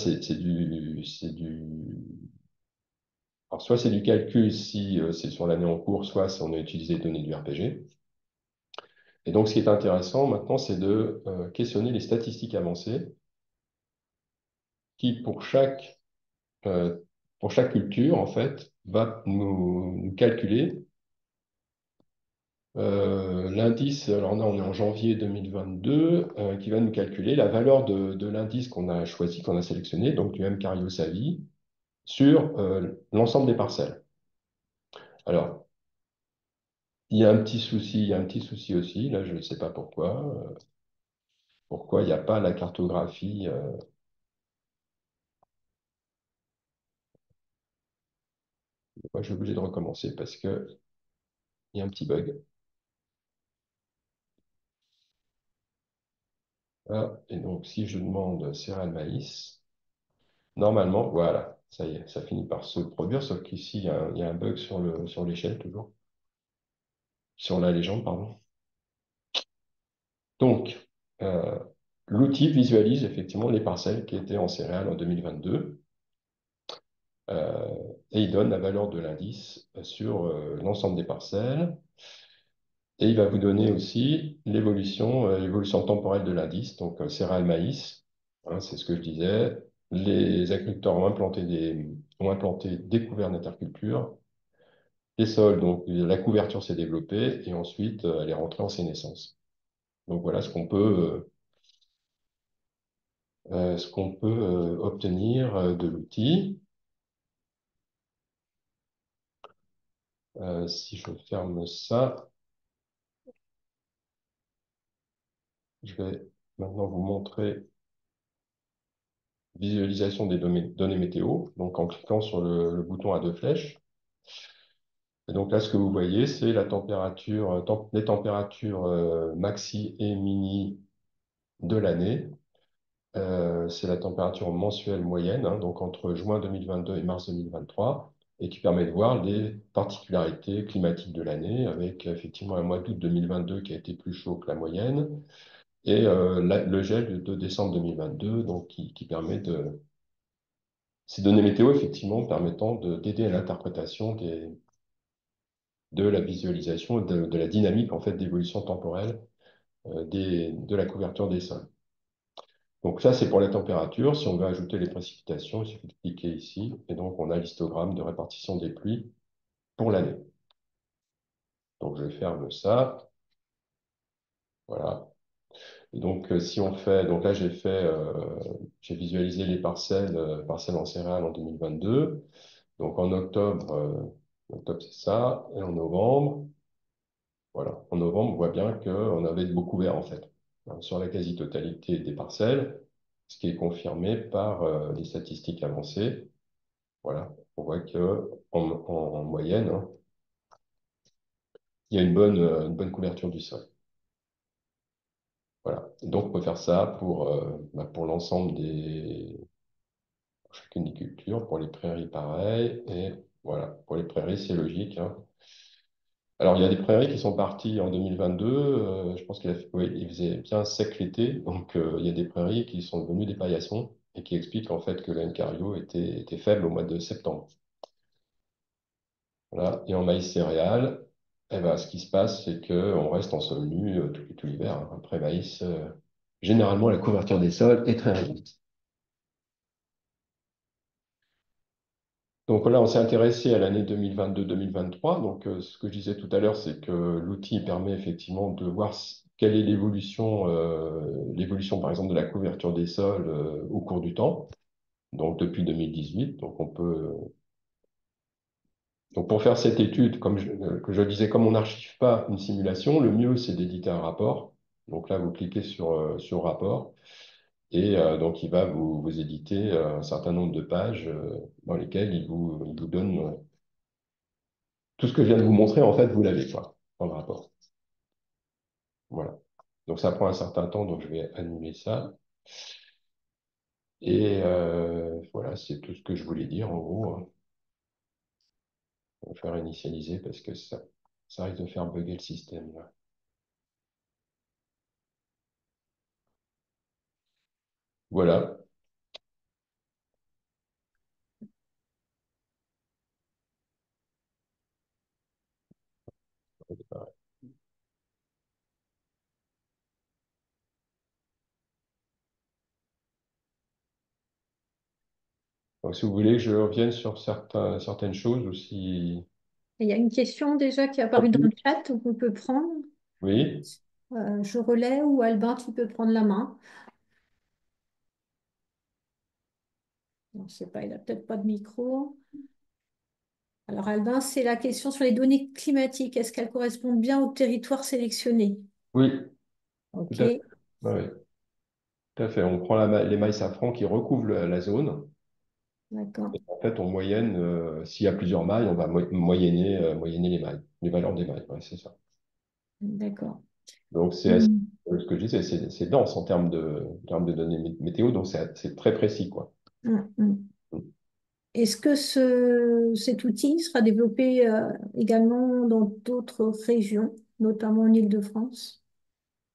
alors, soit c'est du calcul si c'est sur l'année en cours, soit si on a utilisé les données du RPG. Et donc, ce qui est intéressant maintenant, c'est de questionner les statistiques avancées qui, euh, pour chaque culture, en fait, va nous calculer l'indice. Alors là, on est en janvier 2022, qui va nous calculer la valeur de l'indice qu'on a choisi, qu'on a sélectionné, donc du M Cario-Savi, sur l'ensemble des parcelles. Alors, il y a un petit souci aussi, là, je ne sais pas pourquoi il n'y a pas la cartographie. Moi, je suis obligé de recommencer parce qu'il y a un petit bug. Ah, et donc, si je demande céréales maïs, normalement, voilà, ça y est, ça finit par se produire, sauf qu'ici, il y a un bug sur l'échelle toujours, sur la légende, pardon. Donc, euh, l'outil visualise effectivement les parcelles qui étaient en céréales en 2022, euh, et il donne la valeur de l'indice sur l'ensemble des parcelles. Et il va vous donner aussi l'évolution temporelle de l'indice, donc céréales maïs, hein, c'est ce que je disais. les agriculteurs ont implanté des couverts d'interculture, les sols, donc la couverture s'est développée et ensuite elle est rentrée en sénescence. Donc voilà ce qu'on peut obtenir de l'outil. Si je ferme ça, je vais maintenant vous montrer visualisation des données météo, donc en cliquant sur le bouton à deux flèches. Et donc là, ce que vous voyez, c'est la température, les températures maxi et mini de l'année. C'est la température mensuelle moyenne, hein, donc entre juin 2022 et mars 2023, et qui permet de voir les particularités climatiques de l'année, avec effectivement un mois d'août 2022 qui a été plus chaud que la moyenne, et le gel de décembre 2022, donc qui permet de... Ces données météo, effectivement, permettant d'aider à l'interprétation de la visualisation, de la dynamique en fait d'évolution temporelle de la couverture des sols. Donc ça, c'est pour la température. Si on veut ajouter les précipitations, il suffit de cliquer ici, et donc on a l'histogramme de répartition des pluies pour l'année. Donc je ferme ça, voilà. Et donc si on fait, donc là j'ai visualisé les parcelles en céréales en 2022. Donc en octobre c'est ça, et en novembre. Voilà. En novembre, on voit bien qu'on avait de beaux couverts, en fait, hein, sur la quasi-totalité des parcelles, ce qui est confirmé par les statistiques avancées. Voilà. On voit que en moyenne, hein, il y a une bonne couverture du sol. Voilà. Et donc, on peut faire ça pour l'ensemble pour chacune des cultures, pour les prairies, pareil. Et voilà. Pour les prairies, c'est logique, hein. Alors, il y a des prairies qui sont parties en 2022. Je pense oui, il faisait bien sec l'été. Donc, il y a des prairies qui sont devenues des paillassons et qui expliquent en fait que l'N-cardio était faible au mois de septembre. Voilà. Et en maïs céréales, eh ben, ce qui se passe, c'est qu'on reste en sol nu tout l'hiver, hein. Après maïs, généralement, la couverture des sols est très réduite. Donc là, on s'est intéressé à l'année 2022-2023. Donc, ce que je disais tout à l'heure, c'est que l'outil permet effectivement de voir quelle est l'évolution, par exemple, de la couverture des sols au cours du temps. Donc, depuis 2018. Donc, pour faire cette étude, que je disais, comme on n'archive pas une simulation, le mieux, c'est d'éditer un rapport. Donc là, vous cliquez sur rapport. Et donc, il va vous éditer un certain nombre de pages dans lesquelles il vous donne tout ce que je viens de vous montrer, en fait, vous l'avez, quoi, dans le rapport. Voilà. Donc, ça prend un certain temps, donc je vais annuler ça. Et voilà, c'est tout ce que je voulais dire, en gros, hein. On va faire initialiser parce que ça risque de faire bugger le système, là. Voilà. Donc, si vous voulez que je revienne sur certaines choses ou si... Il y a une question déjà qui est apparue dans le chat qu'on peut prendre. Oui, Je relais ou Albin, tu peux prendre la main. Non, je sais pas, il n'a peut-être pas de micro. Alors Albin, c'est la question sur les données climatiques. Est-ce qu'elles correspondent bien au territoire sélectionné? oui, tout à fait. Ok, Ouais, ouais, tout à fait. On prend les mailles safran qui recouvrent la zone. d'accord, En fait, on moyenne, s'il y a plusieurs mailles, on va moyenner les mailles, les valeurs des mailles. Ouais, c'est ça. d'accord. Donc, Hmm. ce que je disais, c'est dense en termes de données météo, donc c'est très précis, quoi. Hmm, hmm. Est-ce que cet outil sera développé également dans d'autres régions, notamment en Île-de-France?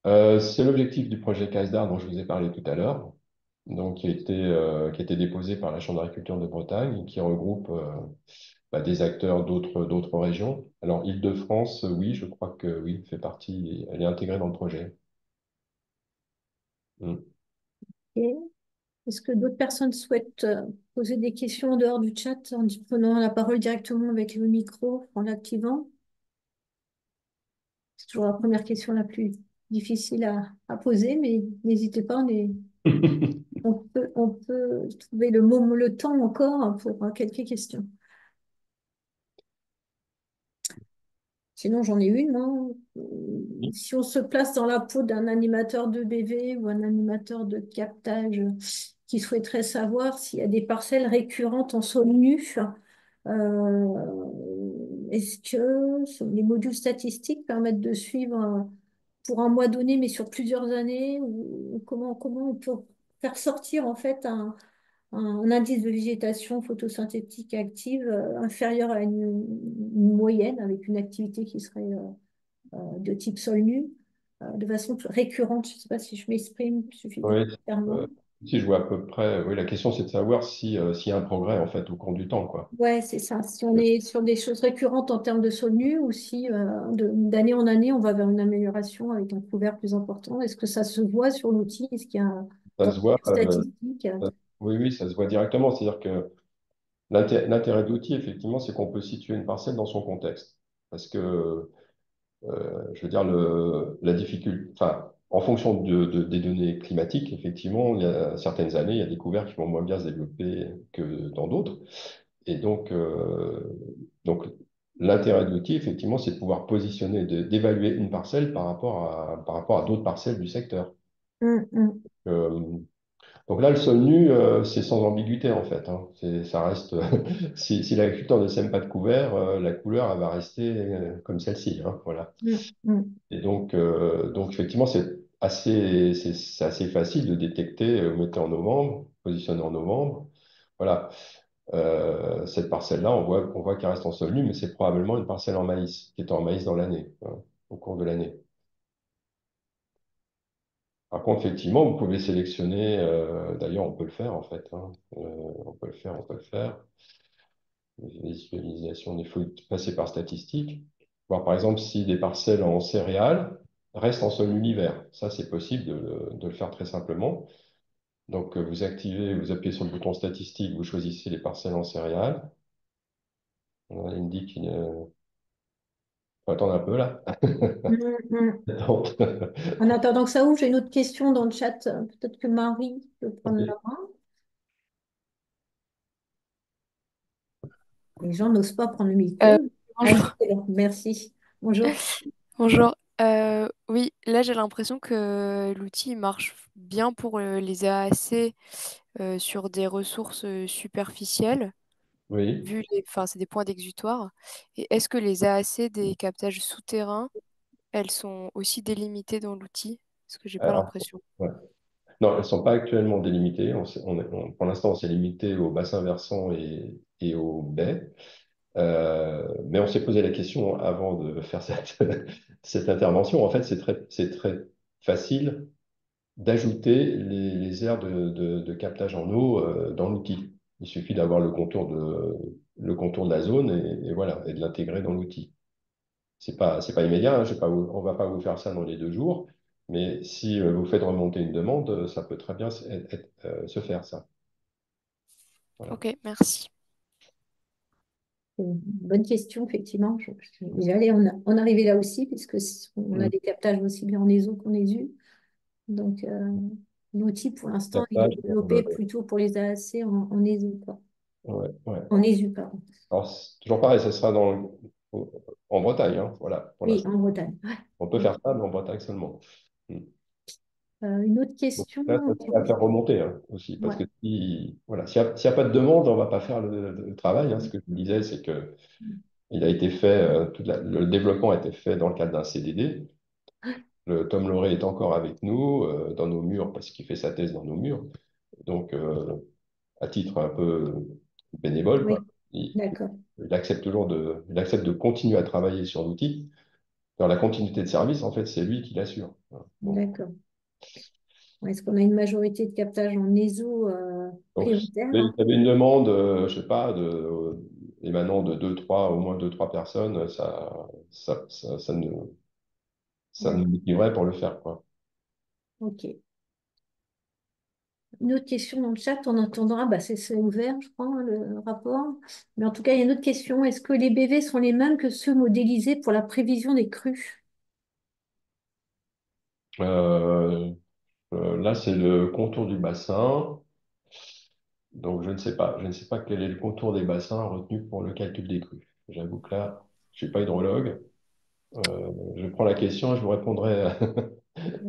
C'est l'objectif du projet CASDAR dont je vous ai parlé tout à l'heure, donc qui a été déposé par la Chambre d'agriculture de Bretagne, et qui regroupe des acteurs d'autres régions. Alors, Île-de-France, oui, je crois que oui, fait partie, elle est intégrée dans le projet. Mm. Ok. Est-ce que d'autres personnes souhaitent poser des questions en dehors du chat en prenant la parole directement avec le micro, en l'activant? C'est toujours la première question la plus difficile à poser, mais n'hésitez pas, on peut trouver le temps encore pour quelques questions. Sinon, j'en ai une, hein. Si on se place dans la peau d'un animateur de BV ou un animateur de captage qui souhaiterait savoir s'il y a des parcelles récurrentes en sol nu, est-ce que les modules statistiques permettent de suivre pour un mois donné, mais sur plusieurs années, ou comment on peut faire sortir en fait un indice de végétation photosynthétique active inférieur à une moyenne avec une activité qui serait de type sol nu, de façon récurrente. Je ne sais pas si je m'exprime suffisamment Oui, euh, clairement. si je vois à peu près, oui, la question c'est de savoir si, s'il y a un progrès en fait au cours du temps, quoi. Ouais, c'est ça. Si on est sur des choses récurrentes en termes de sol nu ou si d'année en année, on va vers une amélioration avec un couvert plus important. Est-ce que ça se voit sur l'outil? Est-ce qu'il y a Ça dans se voit, les statistiques? oui, oui, ça se voit directement. C'est-à-dire que l'intérêt de l'outil, effectivement, c'est qu'on peut situer une parcelle dans son contexte. Parce que, je veux dire, la difficulté, enfin, en fonction des données climatiques, effectivement, il y a certaines années, il y a des couverts qui vont moins bien se développer que dans d'autres. Et donc l'intérêt de l'outil, effectivement, c'est de pouvoir positionner, d'évaluer une parcelle par rapport à d'autres parcelles du secteur. Hum, hum, Euh, donc là, le sol nu, c'est sans ambiguïté en fait, hein. Ça reste, si l'agriculteur ne sème pas de couvert, la couleur elle va rester comme celle-ci, hein, voilà. hum. Et donc effectivement, c'est assez facile de détecter, vous mettez en novembre, positionnez en novembre, voilà. Cette parcelle-là, on voit qu'elle reste en sol nu, mais c'est probablement une parcelle en maïs, qui est en maïs dans l'année, hein, au cours de l'année. Par contre, effectivement, vous pouvez sélectionner, d'ailleurs, on peut le faire en fait, hein, on peut le faire. Visualisation, il faut passer par statistique. Voir par exemple si des parcelles en céréales restent en sol nu l'hiver. Ça, c'est possible de le faire très simplement. Donc, vous activez, vous appuyez sur le bouton statistique, vous choisissez les parcelles en céréales. On indique faut attendre un peu là. Hum, hum. Attends. En attendant que ça ouvre, j'ai une autre question dans le chat. Peut-être que Marie peut prendre la Ok. main. Les gens n'osent pas prendre le Euh, micro. Ah, Bonjour. excellent. Merci. Bonjour. Bonjour. Oui, là j'ai l'impression que l'outil il marche bien pour les AAC sur des ressources superficielles, Oui. enfin c'est des points d'exutoire. Et est-ce que les AAC des captages souterrains, elles sont aussi délimitées dans l'outil? Parce que j'ai pas Alors, l'impression. ouais. Non, elles ne sont pas actuellement délimitées. Pour l'instant, on s'est limité aux bassins versants et aux baies. Mais on s'est posé la question avant de faire cette intervention. En fait, c'est très facile d'ajouter les aires de captage en eau dans l'outil. Il suffit d'avoir le contour de la zone et voilà, et de l'intégrer dans l'outil. C'est pas immédiat, hein, on va pas vous faire ça dans les 2 jours, mais si vous faites remonter une demande, ça peut très bien se faire, ça. Voilà. Ok, merci. C'est une bonne question, effectivement. J'allais en arriver là aussi, puisque on a Mm. des captages aussi bien en ESO qu'en ESU. Donc, l'outil, pour l'instant, il est Captage, développé plutôt pour les AAC en ESO, quoi. ouais, ouais. En ESU, pardon. Alors, c'est toujours pareil, ça sera en Bretagne, hein, voilà, pour Oui, l'instant. en Bretagne. On peut Ouais. faire ça, mais en Bretagne seulement. Mm. Une autre Donc question. là, ça serait à faire remonter hein, aussi, parce Ouais. que voilà, s'il y a pas de demande, on ne va pas faire le travail, hein. Ce que je vous disais, c'est que il a été fait, le développement a été fait dans le cadre d'un CDD. Le Tom Loré est encore avec nous dans nos murs parce qu'il fait sa thèse dans nos murs. Donc, à titre un peu bénévole, quoi. Oui, d'accord, Il accepte de continuer à travailler sur l'outil. Dans la continuité de service, en fait, c'est lui qui l'assure. Voilà. Bon. d'accord. Est-ce qu'on a une majorité de captage en ESO Donc, prioritaire, il hein? y avait une demande, je sais pas, émanant de au moins deux, trois personnes, ça nous D'accord, motiverait pour le faire, quoi. ok. Une autre question dans le chat, en attendant, ah bah c'est ouvert, je crois, hein, le rapport. Mais en tout cas, il y a une autre question. Est-ce que les BV sont les mêmes que ceux modélisés pour la prévision des crues? Euh, Là, c'est le contour du bassin. Donc, je ne sais pas. Je ne sais pas quel est le contour des bassins retenu pour le calcul des crues. J'avoue que là, je ne suis pas hydrologue. Je prends la question et je vous répondrai.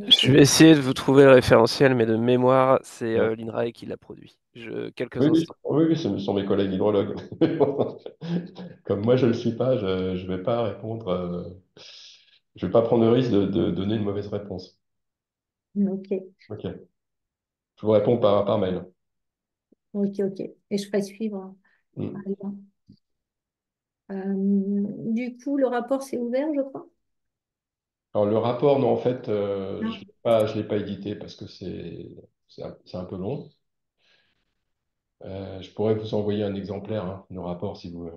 Je vais essayer de vous trouver le référentiel, mais de mémoire, c'est Ouais. l'INRAE qui l'a produit. Quelques Oui, oui, instants. oui, oui, ce sont mes collègues hydrologues. Comme moi, je ne le suis pas, je ne vais pas répondre. Je vais pas prendre le risque de donner une mauvaise réponse. Ok, Ok. Je vous réponds par mail. ok. Et je ferai suivre à Mm. Alain. Du coup, le rapport s'est ouvert, je crois. Alors, le rapport, non, en fait, Non. je l'ai pas édité parce que c'est un peu long. Je pourrais vous envoyer un exemplaire, hein, de rapport si vous,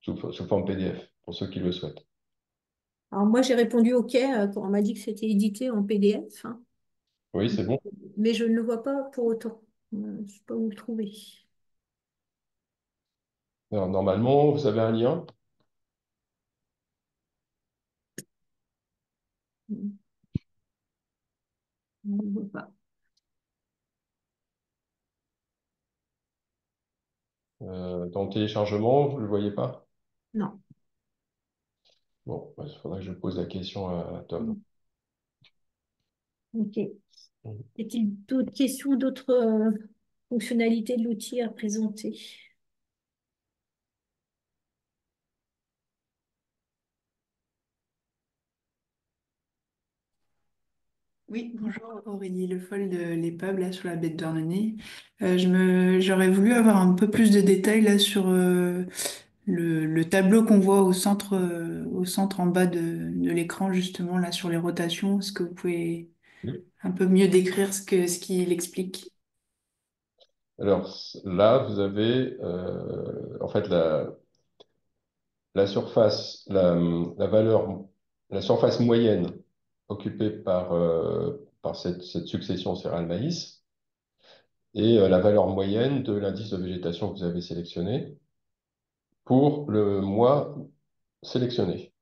sous forme PDF, pour ceux qui le souhaitent. Alors moi, j'ai répondu OK quand on m'a dit que c'était édité en PDF, hein. Oui, c'est bon. Mais je ne le vois pas pour autant. Je ne sais pas où le trouver. Alors, normalement, vous avez un lien. Je ne le vois pas. Dans le téléchargement, vous ne le voyez pas? Non. Bon, il faudrait que je pose la question à Tom. OK. Y Mhm. a-t-il d'autres questions, d'autres fonctionnalités de l'outil à présenter? Oui, bonjour Aurélie Le Foll de l'EPAB là sur la baie de Douarnenez. J'aurais voulu avoir un peu plus de détails là sur le tableau qu'on voit au centre en bas de l'écran justement là sur les rotations. Est-ce que vous pouvez un peu mieux décrire ce qu'il explique? Alors là, vous avez en fait la surface, la valeur, la surface moyenne occupée par cette succession céréales-maïs et la valeur moyenne de l'indice de végétation que vous avez sélectionné pour le mois sélectionné.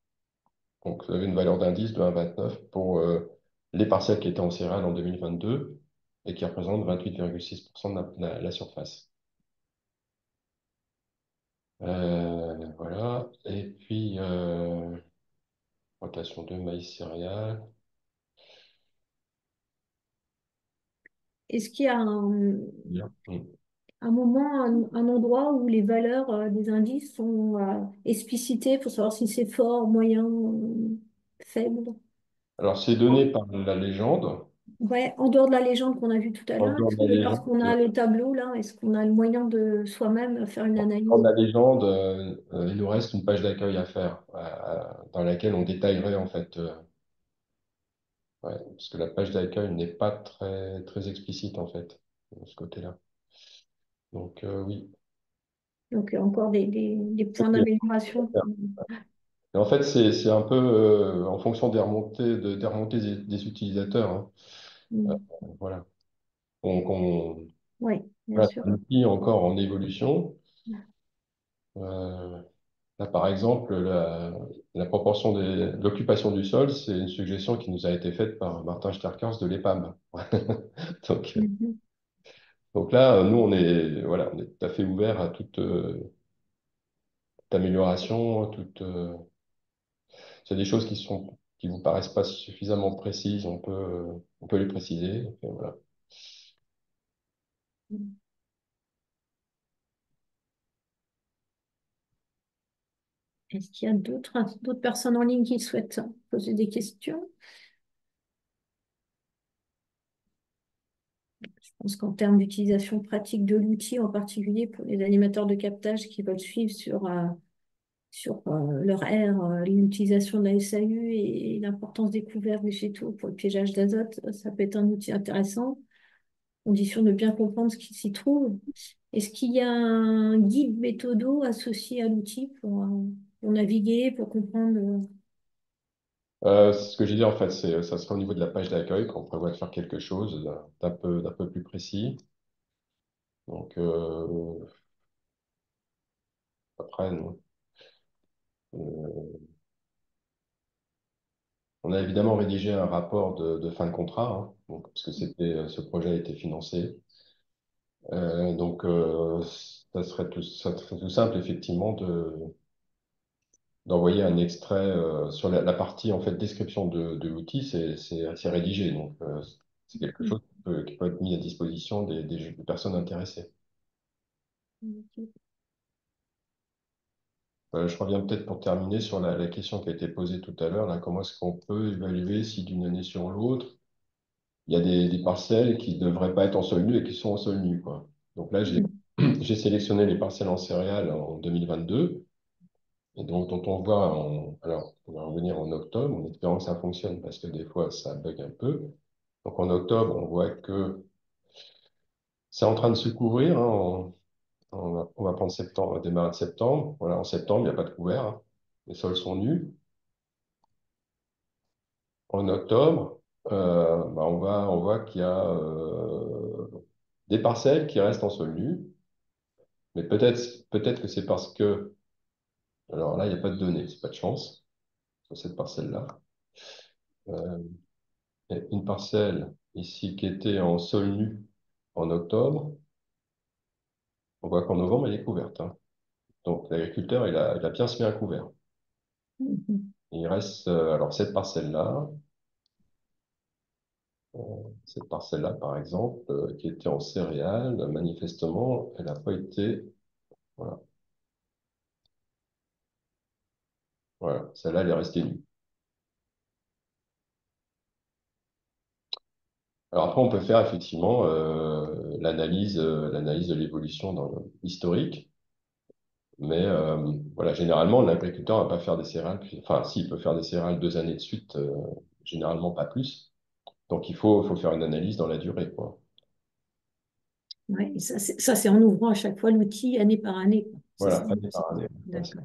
Donc, vous avez une valeur d'indice de 1,29 pour les parcelles qui étaient en céréales en 2022 et qui représentent 28,6% de la surface. Voilà. Et puis, rotation 2, maïs céréales. Est-ce qu'il y a Bien. Mm. un moment, un endroit où les valeurs des indices sont explicitées pour savoir si c'est fort, moyen, faible? Alors, c'est donné par la légende. Ouais, en dehors de la légende qu'on a vue tout à En l'heure, dehors est-ce de la que lorsqu'on a légende, le tableau là, est-ce qu'on a le moyen de soi-même faire une en dehors analyse? de la légende, il nous reste une page d'accueil à faire, dans laquelle on détaillerait en fait, ouais, parce que la page d'accueil n'est pas très explicite en fait, de ce côté-là. Donc, oui. Donc, il y a encore des points Oui, d'amélioration. et en fait, c'est un peu en fonction des remontées des utilisateurs, hein. Euh, Mm. voilà. Donc, Oui, bien voilà, sûr. c'est un outil encore en évolution. Euh, Là, par exemple, la proportion de l'occupation du sol, c'est une suggestion qui nous a été faite par Martin Sterckers de l'EPAM. Donc, Mhm. donc là, nous, voilà, on est tout à fait ouvert à toute amélioration, s'il y a des choses qui vous paraissent pas suffisamment précises, on peut les préciser. Et voilà. Est-ce qu'il y a d'autres personnes en ligne qui souhaitent poser des questions? Je pense qu'en termes d'utilisation pratique de l'outil, en particulier pour les animateurs de captage qui veulent suivre sur leur aire l'utilisation de la SAU et l'importance des couverts végétaux pour le piégeage d'azote, ça peut être un outil intéressant, condition de bien comprendre ce qui s'y trouve. Est-ce qu'il y a un guide méthodo associé à l'outil pour naviguer, pour comprendre Ce que j'ai dit, en fait, ça sera au niveau de la page d'accueil qu'on prévoit de faire quelque chose d'un peu plus précis. Donc, après, euh, on a évidemment rédigé un rapport de fin de contrat, hein, donc, parce que ce projet a été financé. Donc, ça serait tout simple, effectivement, d'envoyer un extrait sur la partie en fait description de l'outil, c'est rédigé, donc c'est quelque chose qui peut être mis à disposition des personnes intéressées. Je reviens peut-être pour terminer sur la question qui a été posée tout à l'heure, là, comment est-ce qu'on peut évaluer si d'une année sur l'autre, il y a des parcelles qui ne devraient pas être en sol nu et qui sont en sol nu, quoi. Donc là, j'ai sélectionné les parcelles en céréales en 2022. Et donc, dont on voit alors, on va revenir en octobre, en espérant que ça fonctionne, parce que des fois, ça bug un peu. Donc, en octobre, on voit que c'est en train de se couvrir, hein. On va prendre septembre, on va démarrer de septembre. Voilà, en septembre, il n'y a pas de couvert, hein. Les sols sont nus. En octobre, bah, on voit qu'il y a des parcelles qui restent en sol nu. Mais peut-être que c'est parce que, alors là, il n'y a pas de données, c'est pas de chance sur cette parcelle-là. Euh, et une parcelle ici qui était en sol nu en octobre, on voit qu'en novembre, elle est couverte, hein. Donc l'agriculteur, il a bien semé un couvert. Il reste alors cette parcelle-là, par exemple, qui était en céréales, manifestement, elle n'a pas été. Voilà, voilà. Celle-là, elle est restée nue. Alors après, on peut faire effectivement l'analyse de l'évolution dans l'historique. Mais voilà, généralement, l'agriculteur ne va pas faire des céréales, enfin, s'il peut faire des céréales 2 années de suite, généralement pas plus. Donc, faut faire une analyse dans la durée, quoi. Ouais, ça, c'est en ouvrant à chaque fois l'outil année par année, quoi. C'est Voilà, ça, année par année. Ouais, d'accord.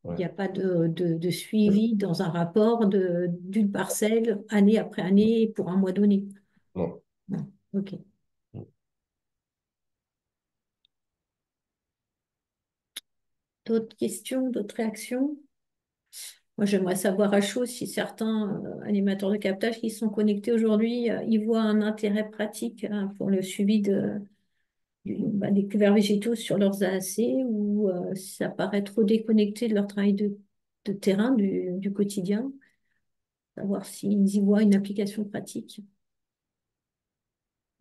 Il ouais. n'y a pas de suivi dans un rapport d'une parcelle année après année pour un mois donné. Non. Non. OK. D'autres questions, d'autres réactions? Moi, j'aimerais savoir à chaud si certains animateurs de captage qui sont connectés aujourd'hui, y voient un intérêt pratique pour le suivi des couverts végétaux sur leurs AAC ou si ça paraît trop déconnecté de leur travail de terrain, du quotidien. Savoir s'ils y voient une application pratique.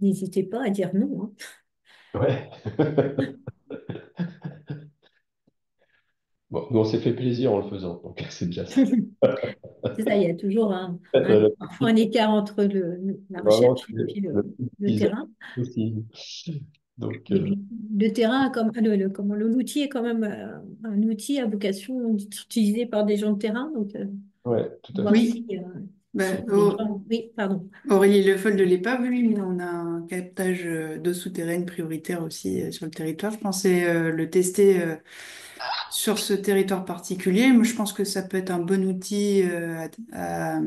N'hésitez pas à dire non, hein. Ouais. Bon, nous, on s'est fait plaisir en le faisant, donc c'est déjà ça. C'est ça, il y a toujours parfois un écart entre la Vraiment, recherche et c'est puis le le petit terrain. aussi. Donc, Et puis, le terrain, comme comment l'outil est quand même un outil à vocation d'être utilisé par des gens de terrain. Donc, ouais, tout à voir fait. Oui, si bah, les gens. Oui, pardon. Aurélie Le Foll de l'épave, oui, on a un captage d'eau souterraine prioritaire aussi sur le territoire. Je pensais le tester sur ce territoire particulier. Moi, je pense que ça peut être un bon outil à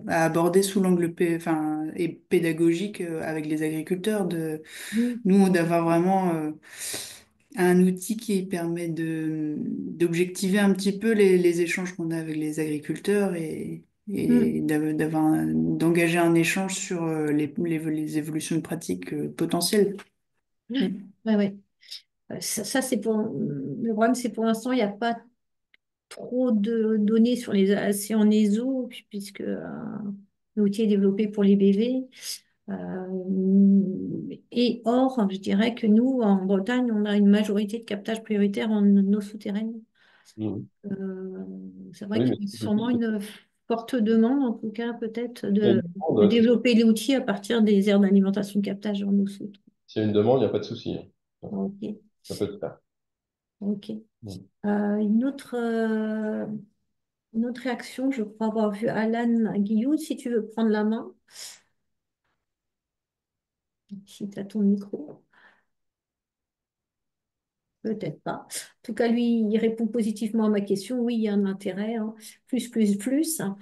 aborder sous l'angle enfin, et pédagogique avec les agriculteurs. Oui, Nous, d'avoir vraiment un outil qui permet d'objectiver un petit peu les échanges qu'on a avec les agriculteurs mm, et d'engager un échange sur les évolutions de pratiques potentielles. Mm. ouais, ouais. Ça, c'est pour. Le problème, c'est pour l'instant, il n'y a pas trop de données sur les AAC en ESO, puisque l'outil est développé pour les BV. Et or, je dirais que nous, en Bretagne, on a une majorité de captage prioritaire en eau souterraine. Mhm. Euh, c'est vrai Oui, mais qu'il y a sûrement une forte demande, en tout cas, peut-être, s'il y a une de demande, développer l'outil à partir des aires d'alimentation de captage en eau souterraine. s'il y a une demande, il n'y a pas de souci, hein. Ok, Ça peut se faire. ok. Mhm. Une une autre réaction, je crois avoir vu Alan Guillou, si tu veux prendre la main, si tu as ton micro. peut-être pas. En tout cas, lui, il répond positivement à ma question. Oui, il y a un intérêt, hein, plus, hein,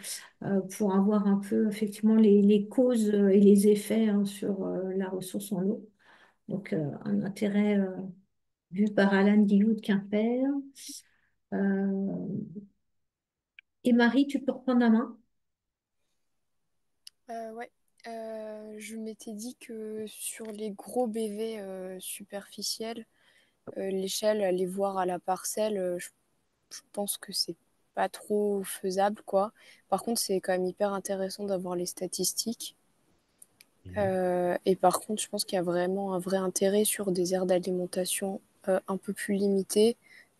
pour avoir un peu effectivement les causes et les effets hein, sur la ressource en eau. Donc, un intérêt vu par Alan Guillou de Quimper. Euh, et Marie, tu peux reprendre la main? Ouais. Je m'étais dit que sur les gros BV superficiels, l'échelle, aller voir à la parcelle, je pense que c'est pas trop faisable, quoi. Par contre, c'est quand même hyper intéressant d'avoir les statistiques. Mhm. Et par contre, je pense qu'il y a vraiment un vrai intérêt sur des aires d'alimentation un peu plus limitées,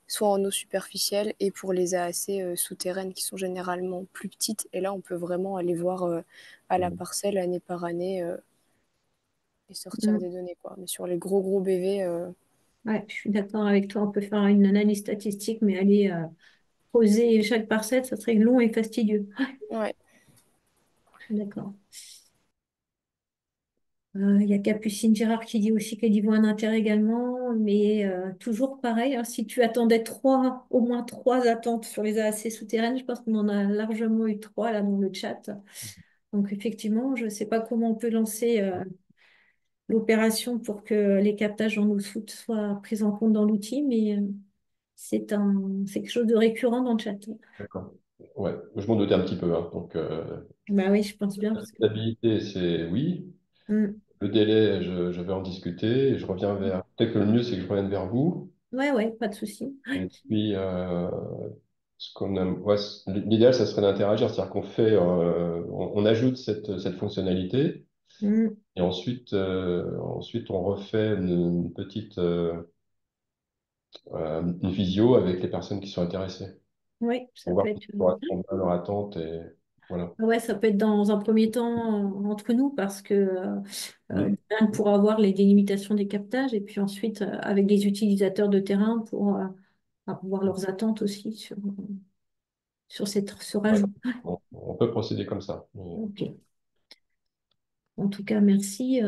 soit en eau superficielle et pour les AAC souterraines qui sont généralement plus petites. Et là, on peut vraiment aller voir à la Mhm. parcelle année par année et sortir Mm. des données, quoi. Mais sur les gros gros BV, Ouais, je suis d'accord avec toi. On peut faire une analyse statistique, mais aller creuser chaque parcelle, ça serait long et fastidieux. ouais. Je suis d'accord. Il y a Capucine Girard qui dit aussi qu'elle y voit un intérêt également, mais toujours pareil, hein, si tu attendais au moins trois attentes sur les AAC souterraines, je pense qu'on en a largement eu trois là dans le chat. Donc effectivement, je ne sais pas comment on peut lancer l'opération pour que les captages en eau soute soient pris en compte dans l'outil, mais c'est quelque chose de récurrent dans le chat. D'accord. Ouais, je m'en doutais un petit peu, hein. Donc, Bah oui, je pense bien la parce que. stabilité, c'est oui. Hmm. Le délai, je vais en discuter et je reviens vers. Peut-être que le mieux, c'est que je revienne vers vous. Ouais, ouais, pas de souci. Et puis, ce qu'on aime, ouais, l'idéal, ça serait d'interagir, c'est-à-dire qu'on fait, on ajoute cette fonctionnalité Hmm. et ensuite on refait une petite une visio avec les personnes qui sont intéressées Oui, ça pour peut voir si être. ça correspond à leur attente et voilà. Ouais, ça peut être dans un premier temps entre nous parce que Mhm. rien que pour avoir les délimitations des captages et puis ensuite avec des utilisateurs de terrain pour avoir leurs attentes aussi sur ce Ouais. rajout. On peut procéder comme ça. Ok. En tout cas, merci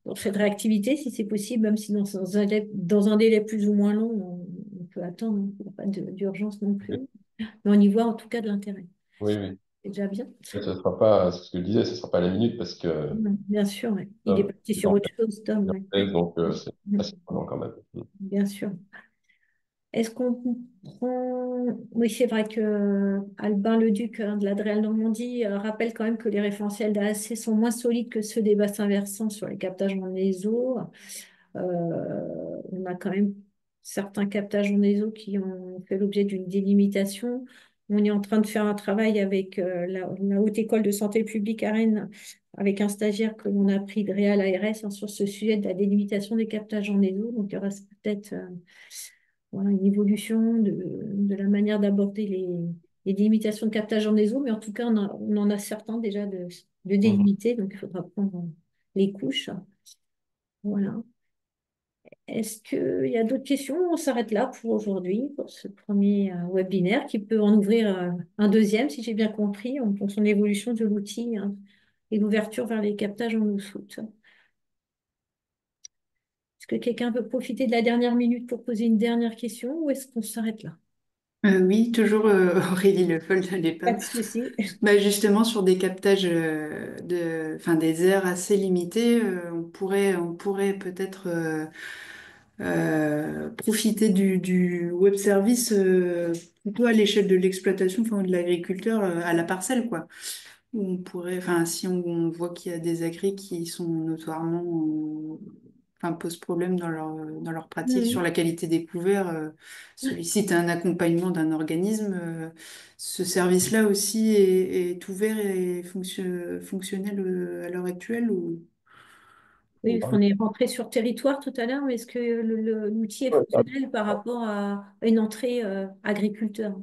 pour cette réactivité, si c'est possible, même si dans un délai plus ou moins long, on peut attendre, hein. Il n'y a pas d'urgence non plus. Mais on y voit en tout cas de l'intérêt. Oui, oui. C'est déjà bien. Ça sera pas, c'est ce que je disais, ce sera pas à la minute parce que Bien sûr, ouais. Il est parti c'est sur en autre chose, Tom. Ouais. fait, donc Mm. c'est Mm. assez prenant quand même. Bien sûr. Est-ce qu'on prend... Oui, c'est vrai que Albin Leduc hein, de la DREAL Normandie rappelle quand même que les référentiels d'AAC sont moins solides que ceux des bassins versants sur les captages en ESO. On a quand même certains captages en ESO qui ont fait l'objet d'une délimitation. On est en train de faire un travail avec la Haute École de Santé publique à Rennes, avec un stagiaire que l'on a pris de Réal ARS hein, sur ce sujet de la délimitation des captages en ESO. Donc, il y aura peut-être voilà, une évolution de la manière d'aborder les délimitations de captage en ESO, mais en tout cas, on en a certains déjà de Mhm. délimités, donc il faudra prendre les couches. Voilà. Est-ce qu'il y a d'autres questions? On s'arrête là pour aujourd'hui, pour ce premier webinaire qui peut en ouvrir un deuxième, si j'ai bien compris, en fonction de l'évolution de l'outil hein, et l'ouverture vers les captages en eau soute. Est-ce que quelqu'un veut profiter de la dernière minute pour poser une dernière question ou est-ce qu'on s'arrête là? Oui, toujours Aurélie Le Foll de Pas l'EPAM. de souci. Bah justement, sur des captages enfin, des aires assez limitées, on pourrait peut-être profiter du web service plutôt à l'échelle de l'exploitation, enfin, de l'agriculteur à la parcelle, quoi. Où on pourrait, enfin, si on voit qu'il y a des agris qui sont notoirement, enfin, posent problème dans leur pratique sur Mhm. la qualité des couverts, sollicite un accompagnement d'un organisme. Ce service-là aussi est ouvert et fonctionnel à l'heure actuelle Oui, ou- parce qu'on est rentré sur territoire tout à l'heure, mais est-ce que l'outil est fonctionnel par rapport à une entrée agriculteur?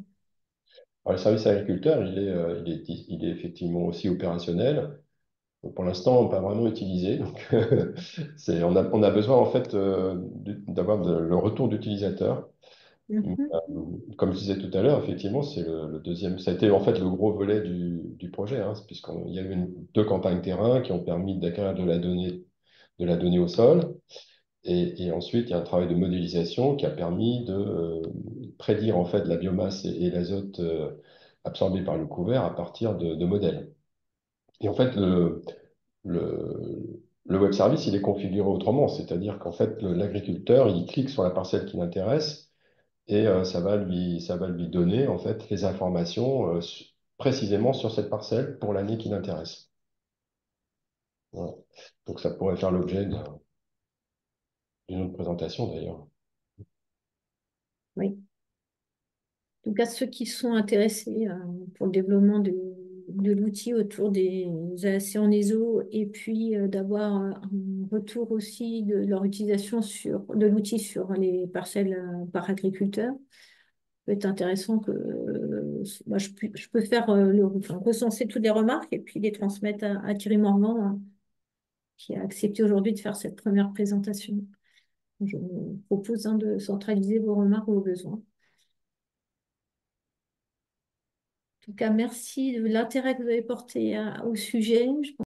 Alors, le service agriculteur, il est effectivement aussi opérationnel. Donc, pour l'instant, pas vraiment utilisé. Donc, on a besoin en fait d'avoir le retour d'utilisateurs. Mhm. Comme je disais tout à l'heure, effectivement, c'est le deuxième. Ça a été en fait le gros volet du projet, hein, puisqu'il y a eu deux campagnes terrain qui ont permis d'acquérir de la donnée au sol. Et ensuite, il y a un travail de modélisation qui a permis de prédire en fait la biomasse et l'azote absorbé par le couvert à partir de modèles. Et en fait, le web service, il est configuré autrement, c'est-à-dire qu'en fait, l'agriculteur, il clique sur la parcelle qui l'intéresse et ça va lui donner en fait les informations précisément sur cette parcelle pour l'année qui l'intéresse. Voilà. Donc ça pourrait faire l'objet d'une autre présentation d'ailleurs. Oui. En tout cas, ceux qui sont intéressés pour le développement de l'outil autour des AAC en ESO et puis d'avoir un retour aussi de leur utilisation de l'outil sur les parcelles par agriculteur, peut être intéressant que moi, je peux faire enfin, recenser toutes les remarques et puis les transmettre à Thierry Morvan, qui a accepté aujourd'hui de faire cette première présentation. Je vous propose de centraliser vos remarques ou vos besoins. En tout cas, merci de l'intérêt que vous avez porté au sujet.